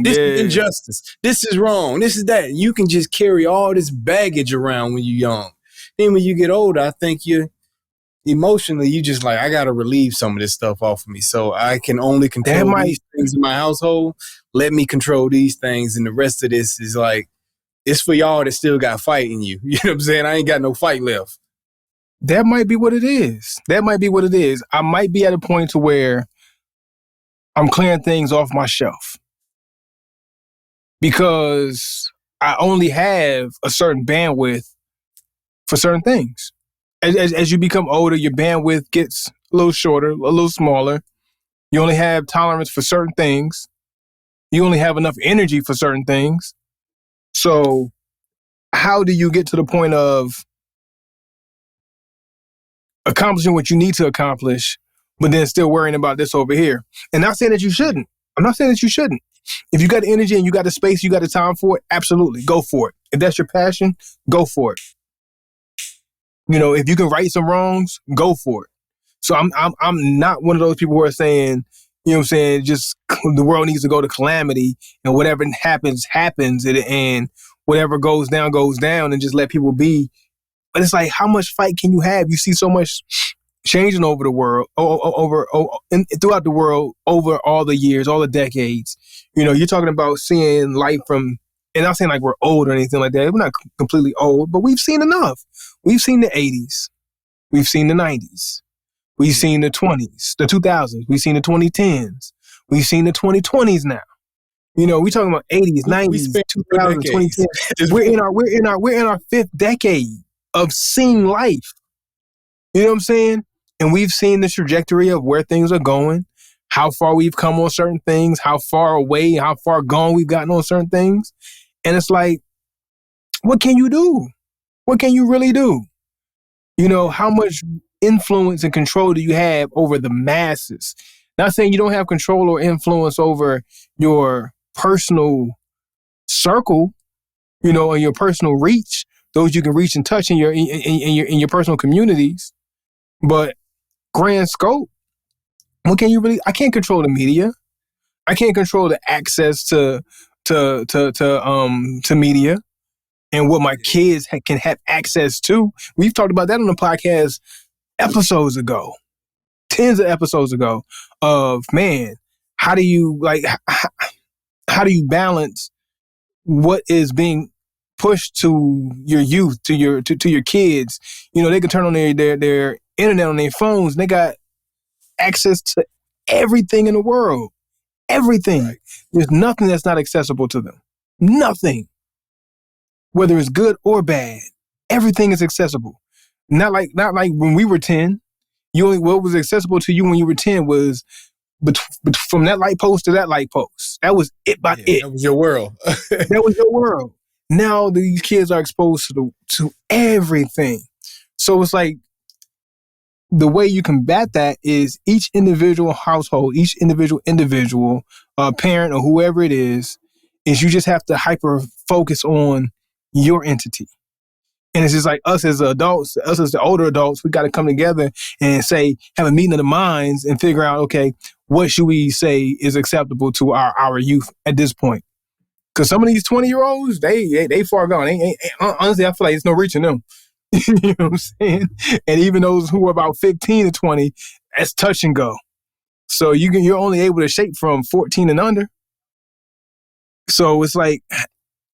This is injustice. This is wrong. This is that. You can just carry all this baggage around when you're young. Then when you get older, I think you emotionally, you just like, I got to relieve some of this stuff off of me. So I can only control these things in my household. Let me control these things. And the rest of this is like, it's for y'all that still got fight in you. You know what I'm saying? I ain't got no fight left. That might be what it is. I might be at a point to where I'm clearing things off my shelf because I only have a certain bandwidth for certain things. As you become older, your bandwidth gets a little shorter, a little smaller. You only have tolerance for certain things. You only have enough energy for certain things. So how do you get to the point of accomplishing what you need to accomplish, but then still worrying about this over here? And not saying that you shouldn't. I'm not saying that you shouldn't. If you got the energy and you got the space, you got the time for it, absolutely, go for it. If that's your passion, go for it. You know, if you can right some wrongs, go for it. So I'm not one of those people who are saying, you know what I'm saying, just the world needs to go to calamity and whatever happens, and whatever goes down and just let people be. But it's like, how much fight can you have? You see so much changing over the world, throughout the world, over all the years, all the decades. You know, you're talking about seeing life from, and I'm saying like we're old or anything like that. We're not completely old, but we've seen enough. We've seen the 80s. We've seen the 90s. We've seen the 20s, the 2000s. We've seen the 2010s. We've seen the 2020s now. You know, we talking about 80s, 90s, 2000s, 2010s. We're in our fifth decade of seeing life. You know what I'm saying? And we've seen the trajectory of where things are going, how far we've come on certain things, how far away, how far gone we've gotten on certain things. And it's like, what can you do? What can you really do? You know, how much influence and control do you have over the masses? Not saying you don't have control or influence over your personal circle, you know, and your personal reach, those you can reach and touch in your personal communities. But grand scope, what can you really? I can't control the media. I can't control the access to media and what my kids can have access to. We've talked about that on the podcast episodes ago, tens of episodes ago. Of man, how do you balance what is being pushed to your youth, to your kids? You know, they can turn on their internet on their phones, and they got access to everything in the world. Everything. Right. There's nothing that's not accessible to them. Nothing. Whether it's good or bad, everything is accessible. Not like when we were 10. What was accessible to you when you were 10 was from that light post to that light post. That was it by it. That was your world. That was your world. Now these kids are exposed to everything. So it's like, the way you combat that is each individual household, each individual parent or whoever it is you just have to hyper focus on your entity. And it's just like us as adults, us as the older adults, we got to come together and have a meeting of the minds and figure out, okay, what should we say is acceptable to our youth at this point? Because some of these 20-year-olds, they far gone. Honestly, I feel like it's no reaching them. You know what I'm saying? And even those who are about 15 to 20, that's touch and go. So you're only able to shape from 14 and under. So it's like,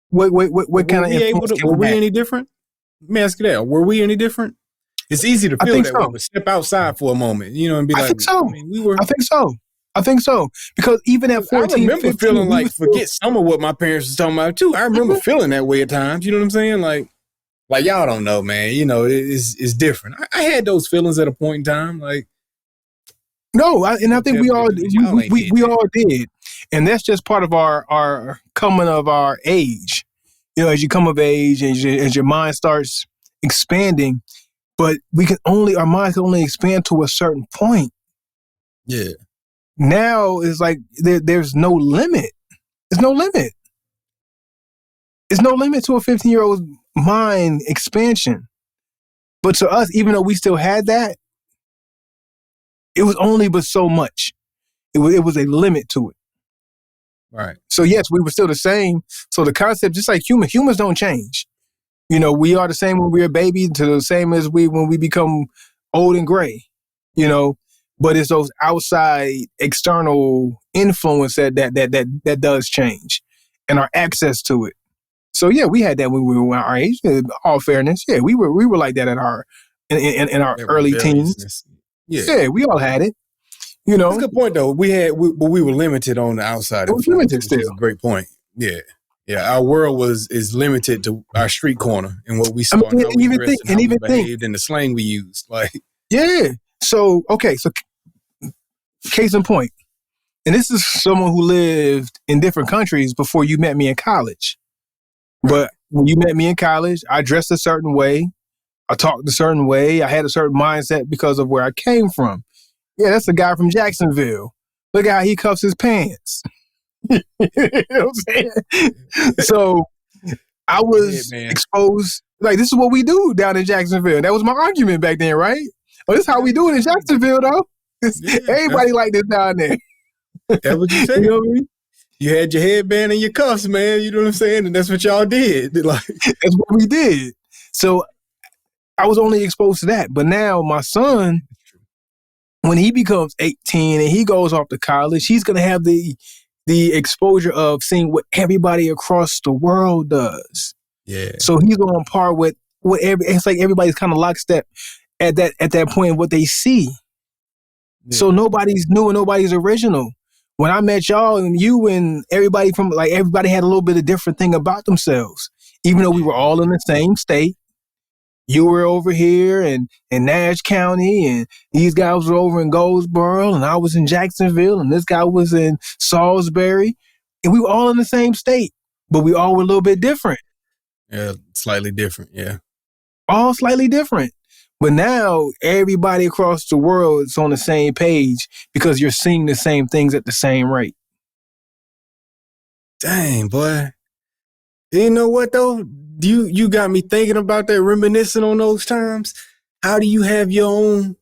what kind of influence were we any different? Let me ask you that. Were we any different? It's easy to feel that way, but step outside for a moment, you know, and be like, I think so. I think so. Because even at 14, I remember 15, feeling like, forget some of what my parents was talking about too. I remember feeling that way at times. You know what I'm saying? Like y'all don't know, man. You know, it's different. I had those feelings at a point in time. Like, no, I think we all did, and that's just part of our coming of our age. You know, as you come of age and as your mind starts expanding, but our minds can only expand to a certain point. Yeah. Now it's like there's no limit. There's no limit. There's no limit to a 15-year-old's mind expansion. But to us, even though we still had that, it was only but so much. It was a limit to it. Right. So yes, we were still the same. So the concept, just like humans don't change. You know, we are the same when we're a baby to the same as when we become old and gray, you know, but it's those outside external influence that does change and our access to it. So yeah, we had that when we were our age. All fairness, yeah, we were like that in our early teens. Yeah, we all had it. You know, that's a good point though. We were limited on the outside. It was limited still. Which is a great point. Yeah. Our world is limited to our street corner and what we saw, and how we dressed and how we behaved and the slang we used. Like, yeah. So case in point, and this is someone who lived in different countries before you met me in college. But when you met me in college, I dressed a certain way. I talked a certain way. I had a certain mindset because of where I came from. Yeah, that's a guy from Jacksonville. Look how he cuffs his pants. You know what I'm saying? So I was exposed, like, this is what we do down in Jacksonville. That was my argument back then, right? Oh, this is how we do it in Jacksonville, though. Everybody like this down there. That's what you said. You know what I mean? You had your headband and your cuffs, man. You know what I'm saying? And that's what y'all did. Like, that's what we did. So I was only exposed to that. But now my son, when he becomes 18 and he goes off to college, he's going to have the exposure of seeing what everybody across the world does. Yeah. So he's on par with it's like everybody's kind of lockstep at that point in what they see. Yeah. So nobody's new and nobody's original. When I met y'all and you and everybody everybody had a little bit of different thing about themselves, even though we were all in the same state. You were over here in Nash County, and these guys were over in Goldsboro, and I was in Jacksonville, and this guy was in Salisbury, and we were all in the same state. but we all were a little bit different. Yeah, slightly different. Yeah. All slightly different. But now everybody across the world is on the same page because you're seeing the same things at the same rate. Dang, boy. You know what though? You got me thinking about that, reminiscing on those times. How do you have your own,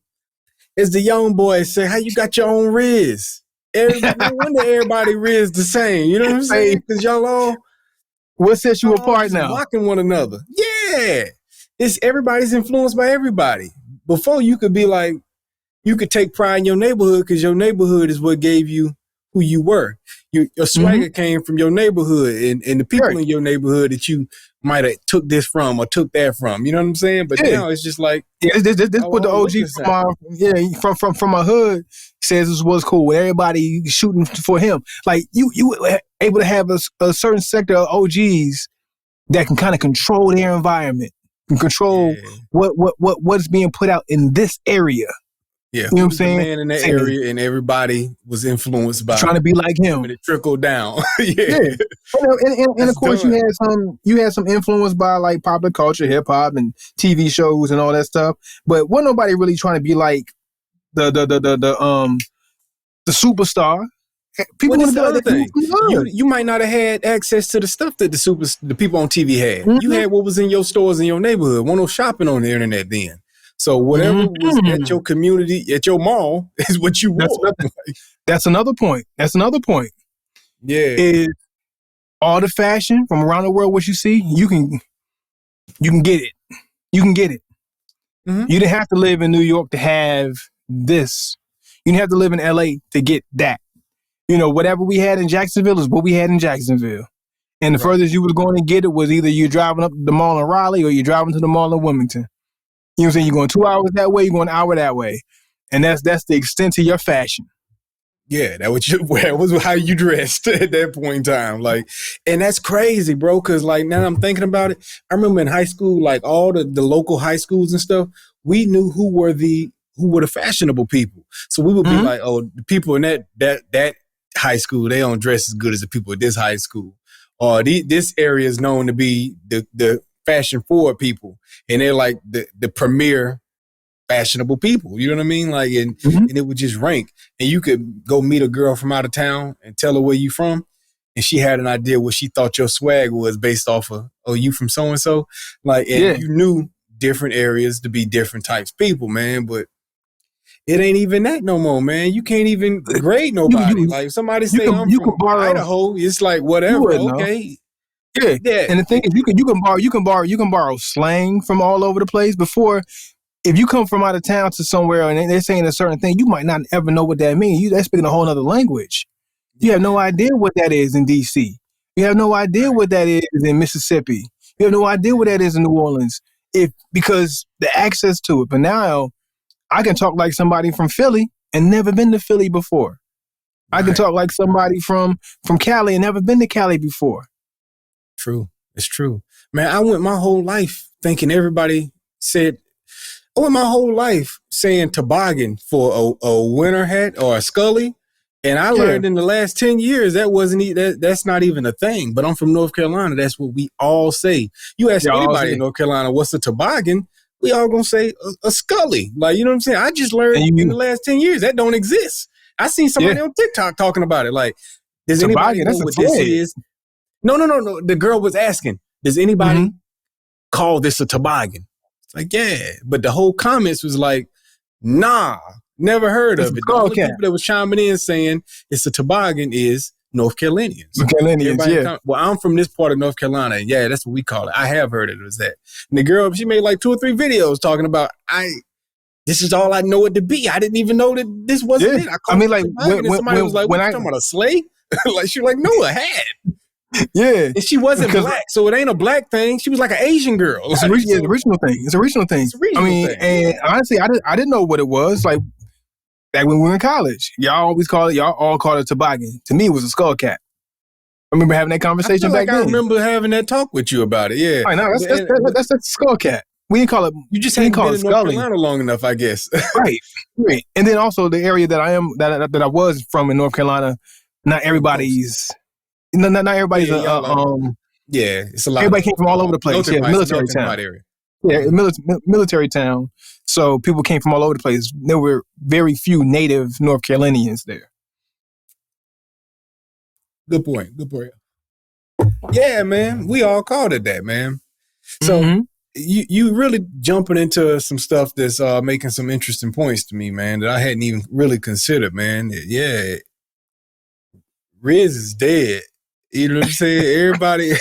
as the young boys say, how you got your own Riz? Everybody, no wonder everybody Riz the same. You know what I'm saying? Because y'all all, what sets you apart now? Mocking one another. Yeah. It's everybody's influenced by everybody. Before you could be like, you could take pride in your neighborhood because your neighborhood is what gave you who you were. Your swagger came from your neighborhood and the people in your neighborhood that you might have took this from or took that from. You know what I'm saying? But now it's just like, this what the OG from my hood says this was cool. With everybody shooting for him, like you were able to have a certain sector of OGs that can kind of control their environment, can control what is being put out in this area. Yeah, you know what I'm saying? Man in that area, and everybody was influenced by trying to be like him. And it trickled down. And of course, you had some influence by like popular culture, hip hop, and TV shows and all that stuff. But wasn't nobody really trying to be like the superstar. People want to be like that. You might not have had access to the stuff that the people on TV had. You had what was in your stores in your neighborhood. One no shopping on the internet then. So whatever was at your community, at your mall, is what you wore. That's another point. Yeah. Is all the fashion from around the world, what you see, you can get it. You can get it. Mm-hmm. You didn't have to live in New York to have this. You didn't have to live in LA to get that. You know, whatever we had in Jacksonville is what we had in Jacksonville. And the furthest you was going to get it was either you're driving up the mall in Raleigh or you're driving to the mall in Wilmington. You know what I'm saying? You're going 2 hours that way, you're going an hour that way. And that's the extent of your fashion. Yeah, that was how you dressed at that point in time. Like, and that's crazy, bro, because like now I'm thinking about it. I remember in high school, like all the local high schools and stuff, we knew who were the fashionable people. So we would be like, oh, the people in that high school, they don't dress as good as the people at this high school. Or this area is known to be the fashion forward people. And they're like the premier fashionable people. You know what I mean? Like, and it would just rank. And you could go meet a girl from out of town and tell her where you from. And she had an idea what she thought your swag was based off of, oh, you from so-and-so. Like, and you knew different areas to be different types of people, man. But it ain't even that no more, man. You can't even grade nobody. Like somebody say I'm from Idaho, it's like whatever. Okay. Yeah. And the thing is, you can borrow slang from all over the place. Before, if you come from out of town to somewhere and they're saying a certain thing, you might not ever know what that means. They're speaking a whole other language. You have no idea what that is in DC. You have no idea what that is in Mississippi. You have no idea what that is in New Orleans. Because the access to it. But now I can talk like somebody from Philly and never been to Philly before. I can talk like somebody from Cali and never been to Cali before. True. It's true. Man, I went my whole life thinking everybody said, I went my whole life saying toboggan for a winter hat or a scully. And I learned in the last 10 years that's not even a thing. But I'm from North Carolina. That's what we all say. You ask anybody in North Carolina, what's a toboggan? We all gonna say a scully. Like, you know what I'm saying? I just learned in the last 10 years that don't exist. I seen somebody on TikTok talking about it. Like, does anybody know what this is? No. The girl was asking, does anybody call this a toboggan? It's like, yeah. But the whole comments was like, nah, never heard of it. The only people that was chiming in saying it's a toboggan is North Carolinians. Well, I'm from this part of North Carolina. Yeah, that's what we call it. I have heard it was that. And the girl, she made like 2 or 3 videos talking about, this is all I know it to be. I didn't even know that this wasn't it. I mean, like, when somebody was like, what, you talking about a sleigh? Like, she was like, no, a hat. Yeah. And she wasn't black, so it ain't a black thing. She was like an Asian girl. It's an original thing. It's a regional thing. And honestly, I didn't know what it was. Like, back when we were in college, y'all all call it toboggan. To me, it was a skull cap. I remember having that conversation back then. I remember having that talk with you about it. Yeah. Right, no, that's a skull cap. We didn't call it. You just hadn't been in North Carolina long enough, I guess. Right. And then also the area that I was from in North Carolina, not everybody's not everybody's it's a lot everybody of came from all over the place. Northern Yeah, White, military Northern town. White area. Yeah, military town. So people came from all over the place. There were very few native North Carolinians there. Good point. Yeah, man. We all called it that, man. So you really jumping into some stuff that's making some interesting points to me, man, that I hadn't even really considered, man. Yeah. Riz is dead. You know what I'm saying?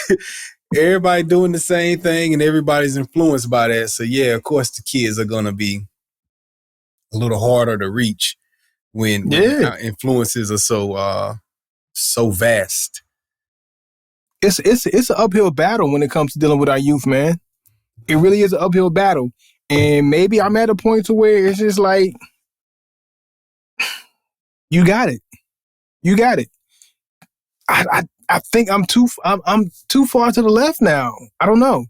Everybody doing the same thing and everybody's influenced by that. So yeah, of course the kids are gonna be a little harder to reach when our influences are so vast. It's an uphill battle when it comes to dealing with our youth, man. It really is an uphill battle. And maybe I'm at a point to where it's just like, you got it. I think I'm too far to the left now. I don't know.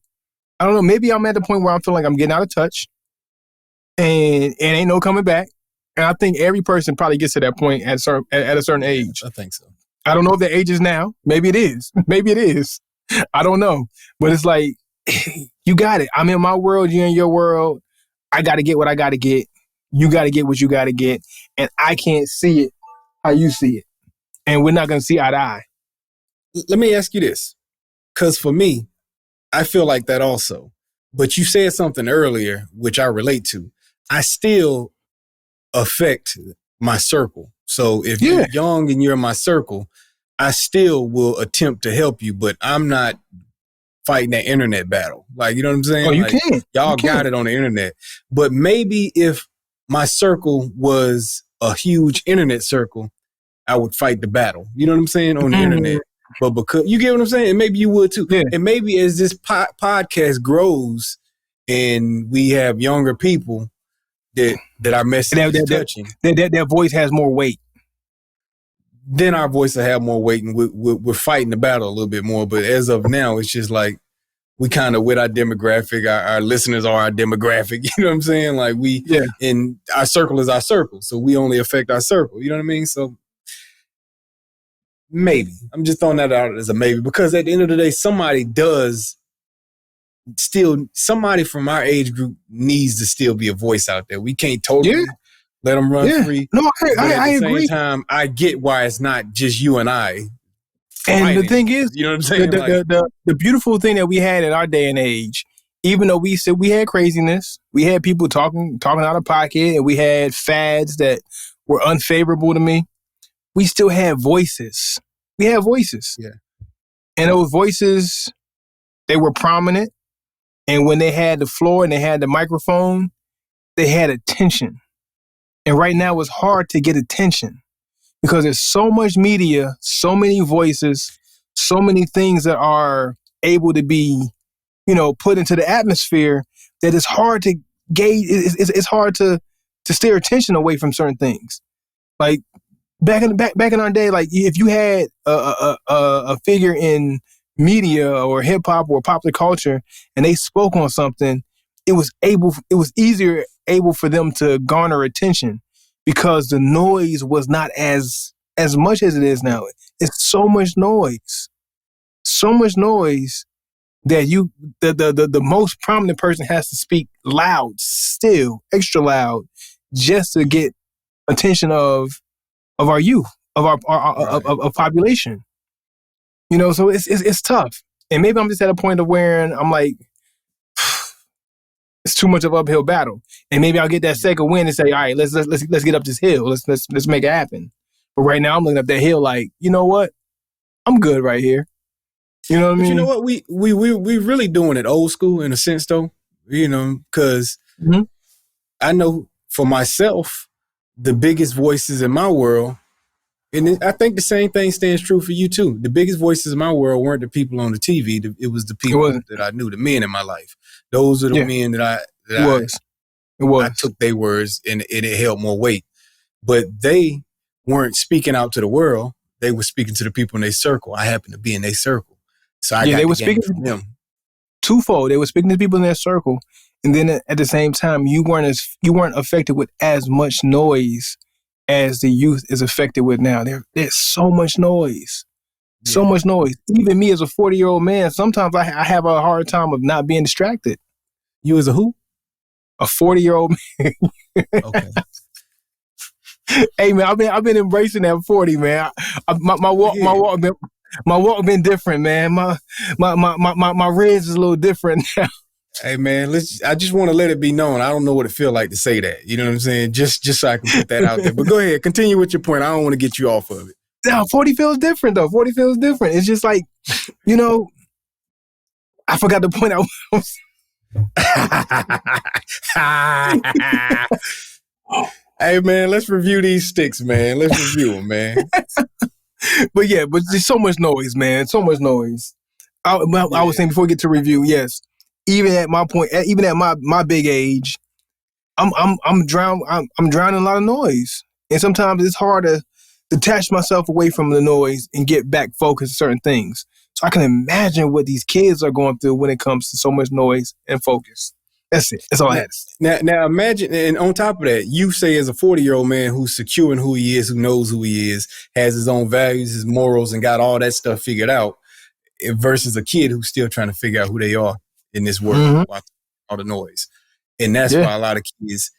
Maybe I'm at the point where I feel like I'm getting out of touch and ain't no coming back. And I think every person probably gets to that point at a certain age. I think so. I don't know if the age is now. Maybe it is. I don't know. But it's like, you got it. I'm in my world, you're in your world. I got to get what I got to get. You got to get what you got to get. And I can't see it how you see it. And we're not going to see eye to eye. Let me ask you this. Because for me, I feel like that also. But you said something earlier, which I relate to. I still affect my circle. So if you're young and you're in my circle, I still will attempt to help you, but I'm not fighting that internet battle. Like, you know what I'm saying? Oh, you like, can't. Y'all got it on the internet. But maybe if my circle was a huge internet circle, I would fight the battle. You know what I'm saying? On the internet. But because, you get what I'm saying? And maybe you would too. Yeah. And maybe as this podcast grows and we have younger people that our message is touching. That voice has more weight. Then our voice will have more weight and we're fighting the battle a little bit more. But as of now, it's just like we kind of with our demographic, our listeners are our demographic. You know what I'm saying? Like and our circle is our circle. So we only affect our circle. You know what I mean? So maybe. I'm just throwing that out as a maybe because at the end of the day, somebody from our age group needs to still be a voice out there. We can't totally let them run free. No, I agree. At the agree. same time, I get why it's not just you and I. And the thing is, you know what I'm saying? The beautiful thing that we had in our day and age, even though we said we had craziness, we had people talking out of pocket, and we had fads that were unfavorable to me, we still had voices. We had voices. Yeah. And those voices, they were prominent. And when they had the floor and they had the microphone, they had attention. And right now it's hard to get attention because there's so much media, so many voices, so many things that are able to be, put into the atmosphere that it's hard to gauge. It's hard to steer attention away from certain things. Like back in our day, like if you had a figure in media or hip hop or popular culture and they spoke on something, it was easier for them to garner attention because the noise was not as much as it is now. It's so much noise that the most prominent person has to speak loud, still extra loud, just to get attention of our youth, of our of population. So it's tough. And maybe I'm just at a point of where I'm like, it's too much of an uphill battle. And maybe I'll get that second win and say, all right, let's get up this hill. Let's make it happen. But right now I'm looking up that hill like, you know what? I'm good right here. You know what I mean? You know what? We really doing it old school in a sense though, because I know for myself, the biggest voices in my world, and I think the same thing stands true for you too. The biggest voices in my world weren't the people on the TV. It was the people that I knew, the men in my life. Those are the men that I took their words and it held more weight. But they weren't speaking out to the world. They were speaking to the people in their circle. I happened to be in their circle. So they were speaking from them. Twofold. They were speaking to people in their circle. And then at the same time, you weren't affected with as much noise as the youth is affected with now. There's so much noise. So much noise. Even me as a 40-year-old man, sometimes I have a hard time of not being distracted. You as a who? A 40-year-old man. Okay. Hey man, I've been embracing that 40, man. My walk been different, man. My reds is a little different now. Hey man, I just want to let it be known. I don't know what it feel like to say that. You know what I'm saying? Just so I can put that out there. But go ahead, continue with your point. I don't want to get you off of it. No, 40 feels different though. 40 feels different. It's just like, I forgot the point I was. Hey man, let's review these sticks, man. Let's review them, man. But there's so much noise, man. So much noise. I was saying before we get to review, yes. Even at my point, even at my big age, I'm drowning in a lot of noise, and sometimes it's hard to detach myself away from the noise and get back focused on certain things. So I can imagine what these kids are going through when it comes to so much noise and focus. That's it. That's all I had to say. Now imagine, and on top of that, you say as a 40-year-old man who's secure in who he is, who knows who he is, has his own values, his morals, and got all that stuff figured out, versus a kid who's still trying to figure out who they are in this world, watching all the noise. And that's why a lot of kids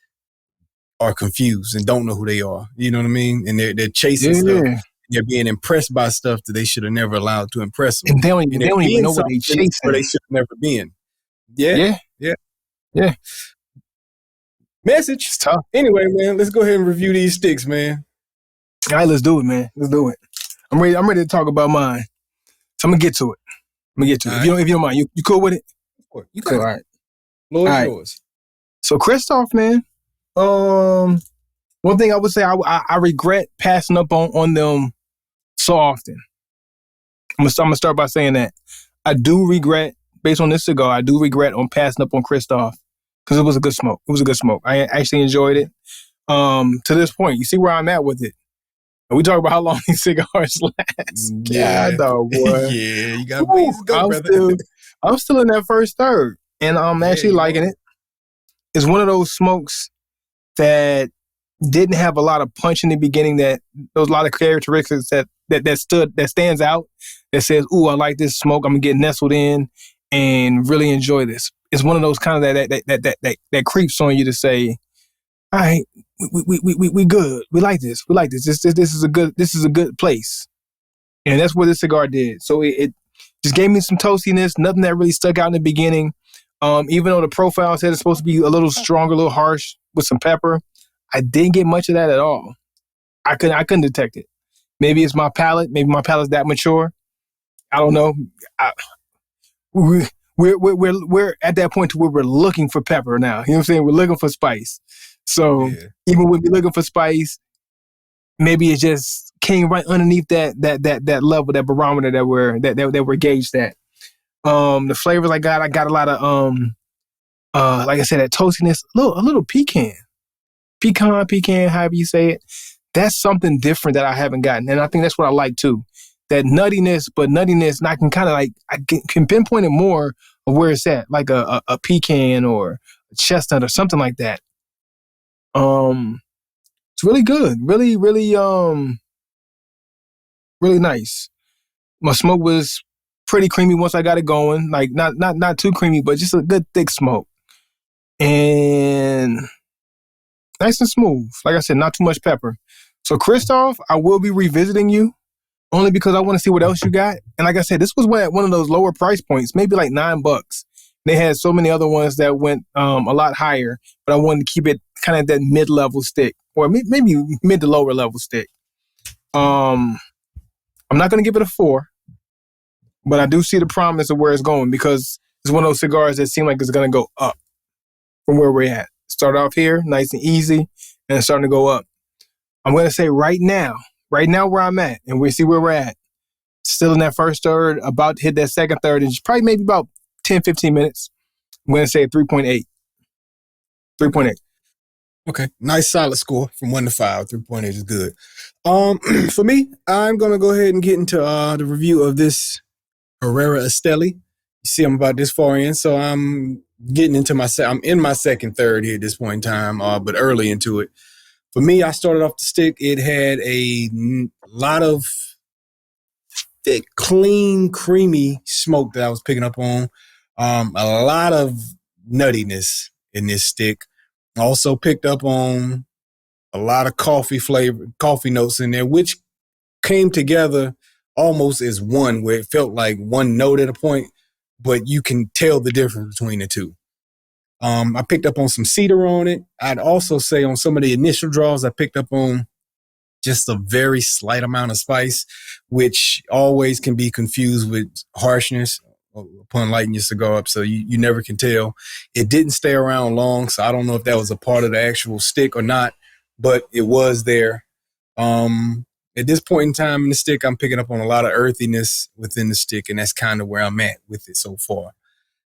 are confused and don't know who they are. You know what I mean? And they're chasing stuff. They're being impressed by stuff that they should have never allowed to impress them. And they don't even know what they're chasing. Where they should have never been. Yeah. Message. It's tough. Anyway, man, let's go ahead and review these sticks, man. All right, let's do it, man. Let's do it. I'm ready to talk about mine. So I'm gonna get to it. If you don't mind, you cool with it? You cool. All right. Lord is yours. So Kristoff, man. One thing I would say, I regret passing up on them so often. I'm gonna start by saying that I do regret, based on this cigar, on passing up on Kristoff because it was a good smoke. It was a good smoke. I actually enjoyed it. To this point, you see where I'm at with it. And we talk about how long these cigars last. Yeah, dog, boy. Yeah, you got ways to go, brother. I'm still in that first third, and I'm actually liking it. It's one of those smokes that didn't have a lot of punch in the beginning. That there was a lot of characteristics that stands out. That says, "Ooh, I like this smoke. I'm gonna get nestled in and really enjoy this." It's one of those kind of that creeps on you to say, "All right, we good. We like this. We like this. This is a good place." And that's what this cigar did. So it just gave me some toastiness. Nothing that really stuck out in the beginning. Even though the profile said it's supposed to be a little stronger, a little harsh with some pepper, I didn't get much of that at all. I couldn't detect it. Maybe it's my palate. Maybe my palate's that mature. I don't know. We're at that point to where we're looking for pepper now. You know what I'm saying? We're looking for spice. So even when we're looking for spice, maybe it just came right underneath that level, that barometer that we're gauged at. The flavors I got a lot of like I said, that toastiness, a little pecan, however you say it. That's something different that I haven't gotten, and I think that's what I like too. That nuttiness, but nuttiness, and I can kind of like I can pinpoint it more of where it's at, like a pecan or a chestnut or something like that. It's really good, really nice. My smoke was pretty creamy once I got it going, like not too creamy, but just a good thick smoke, and nice and smooth. Like I said, not too much pepper. So Kristoff, I will be revisiting you only because I want to see what else you got. And like I said, this was one of those lower price points, maybe like $9. They had so many other ones that went a lot higher, but I wanted to keep it kind of that mid-level stick, or maybe mid to lower level stick. I'm not going to give it a 4, but I do see the promise of where it's going because it's one of those cigars that seem like it's going to go up from where we're at. Start off here, nice and easy, and it's starting to go up. I'm going to say right now where I'm at, and we see where we're at, still in that first third, about to hit that second third, and probably maybe about 10, 15 minutes. I'm going to say 3.8. 3.8. Okay. Nice solid score from 1 to 5. 3.8 is good. For me, I'm going to go ahead and get into the review of this Herrera Esteli. You see, I'm about this far in, so I'm getting into I'm in my second third here at this point in time, but early into it. For me, I started off the stick. It had a lot of thick, clean, creamy smoke that I was picking up on. A lot of nuttiness in this stick. I also picked up on a lot of coffee notes in there, which came together almost as one, where it felt like one note at a point, but you can tell the difference between the two. I picked up on some cedar on it. I'd also say on some of the initial draws, I picked up on just a very slight amount of spice, which always can be confused with harshness upon lighting your cigar up. So you never can tell. It didn't stay around long, so I don't know if that was a part of the actual stick or not, but it was there. At this point in time in the stick, I'm picking up on a lot of earthiness within the stick, and that's kind of where I'm at with it so far.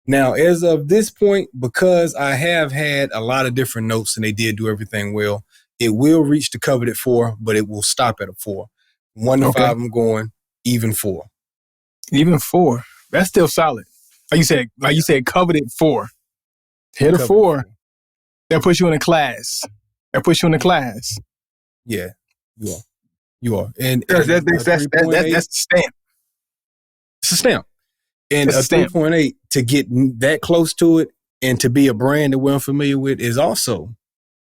Now, as of this point, because I have had a lot of different notes and they did do everything well, it will reach the coveted 4, but it will stop at a 4. 1 to 5, I'm going even 4. Even 4. That's still solid. Like you said, coveted 4. Hit a 4. That puts you in a class. Yeah, you are. And that's the stamp. It's a stamp. And a 3.8 to get that close to it and to be a brand that we're unfamiliar with is also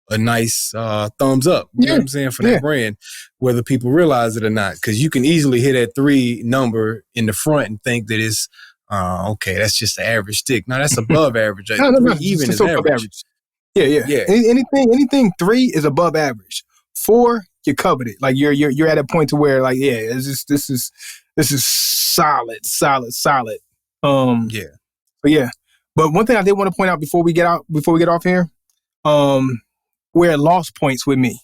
a nice thumbs up. You know what I'm saying? For that brand, whether people realize it or not. Because you can easily hit that 3 number in the front and think that it's, okay, that's just the average stick. No, that's above average. Like no, even is average. Yeah. Anything 3 is above average. 4, you're coveted. Like you're at a point to where like, it's just, this is solid. But one thing I did want to point out before we get off here, where it lost points with me.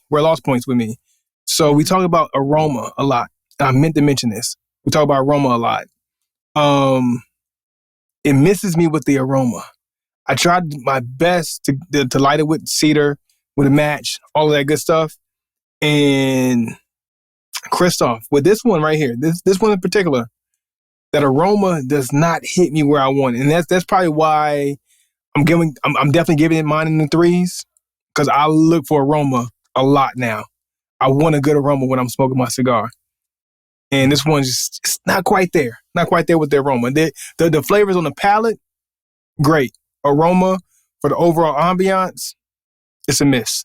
So we talk about aroma a lot. I meant to mention this. We talk about aroma a lot. It misses me with the aroma. I tried my best to light it with cedar, with a match, all of that good stuff. And Kristoff, with this one right here, this one in particular, that aroma does not hit me where I want it. And that's probably why I'm definitely giving it mine in the 3s, because I look for aroma a lot now. I want a good aroma when I'm smoking my cigar. And this one's just not quite there. Not quite there with the aroma. The flavors on the palate, great. Aroma for the overall ambiance, it's a miss.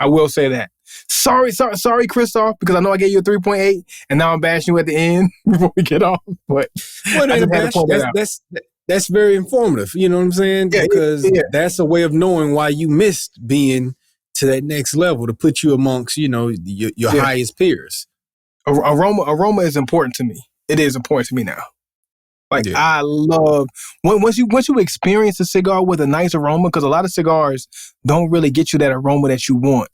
I will say that. Sorry, Kristoff, because I know I gave you a 3.8, and now I'm bashing you at the end before we get off. But that's very informative. You know what I'm saying? Because that's a way of knowing why you missed being to that next level to put you amongst, your highest peers. Aroma is important to me. It is important to me now. I love once you experience a cigar with a nice aroma, because a lot of cigars don't really get you that aroma that you want.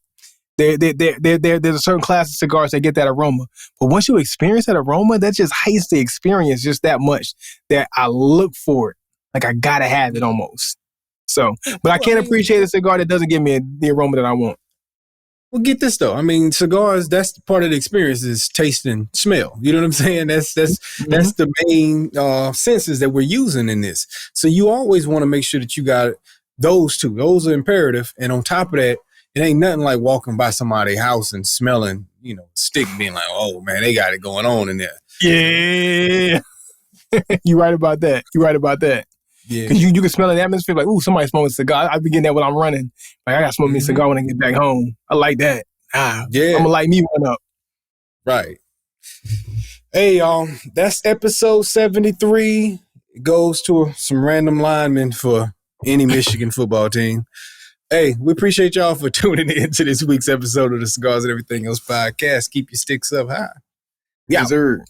There's a certain class of cigars that get that aroma, but once you experience that aroma, that just heightens the experience just that much that I look for it. Like I gotta have it almost. So, but I can't appreciate a cigar that doesn't give me the aroma that I want. Well, get this though. I mean, cigars, that's part of the experience is taste and smell. You know what I'm saying? That's the main senses that we're using in this. So you always want to make sure that you got those two. Those are imperative. And on top of that, it ain't nothing like walking by somebody's house and smelling, stick being like, oh man, they got it going on in there. Yeah. You're right about that. Yeah. Because you can smell the atmosphere like, ooh, somebody's smoking a cigar. I be getting that when I'm running. Like, I got to smoke me a cigar when I get back home. I like that. I'm going to light me one up. Right. Hey, y'all, that's episode 73. It goes to some random linemen for any Michigan football team. Hey, we appreciate y'all for tuning in to this week's episode of the Cigars and Everything Else podcast. Keep your sticks up high. Yes, sir.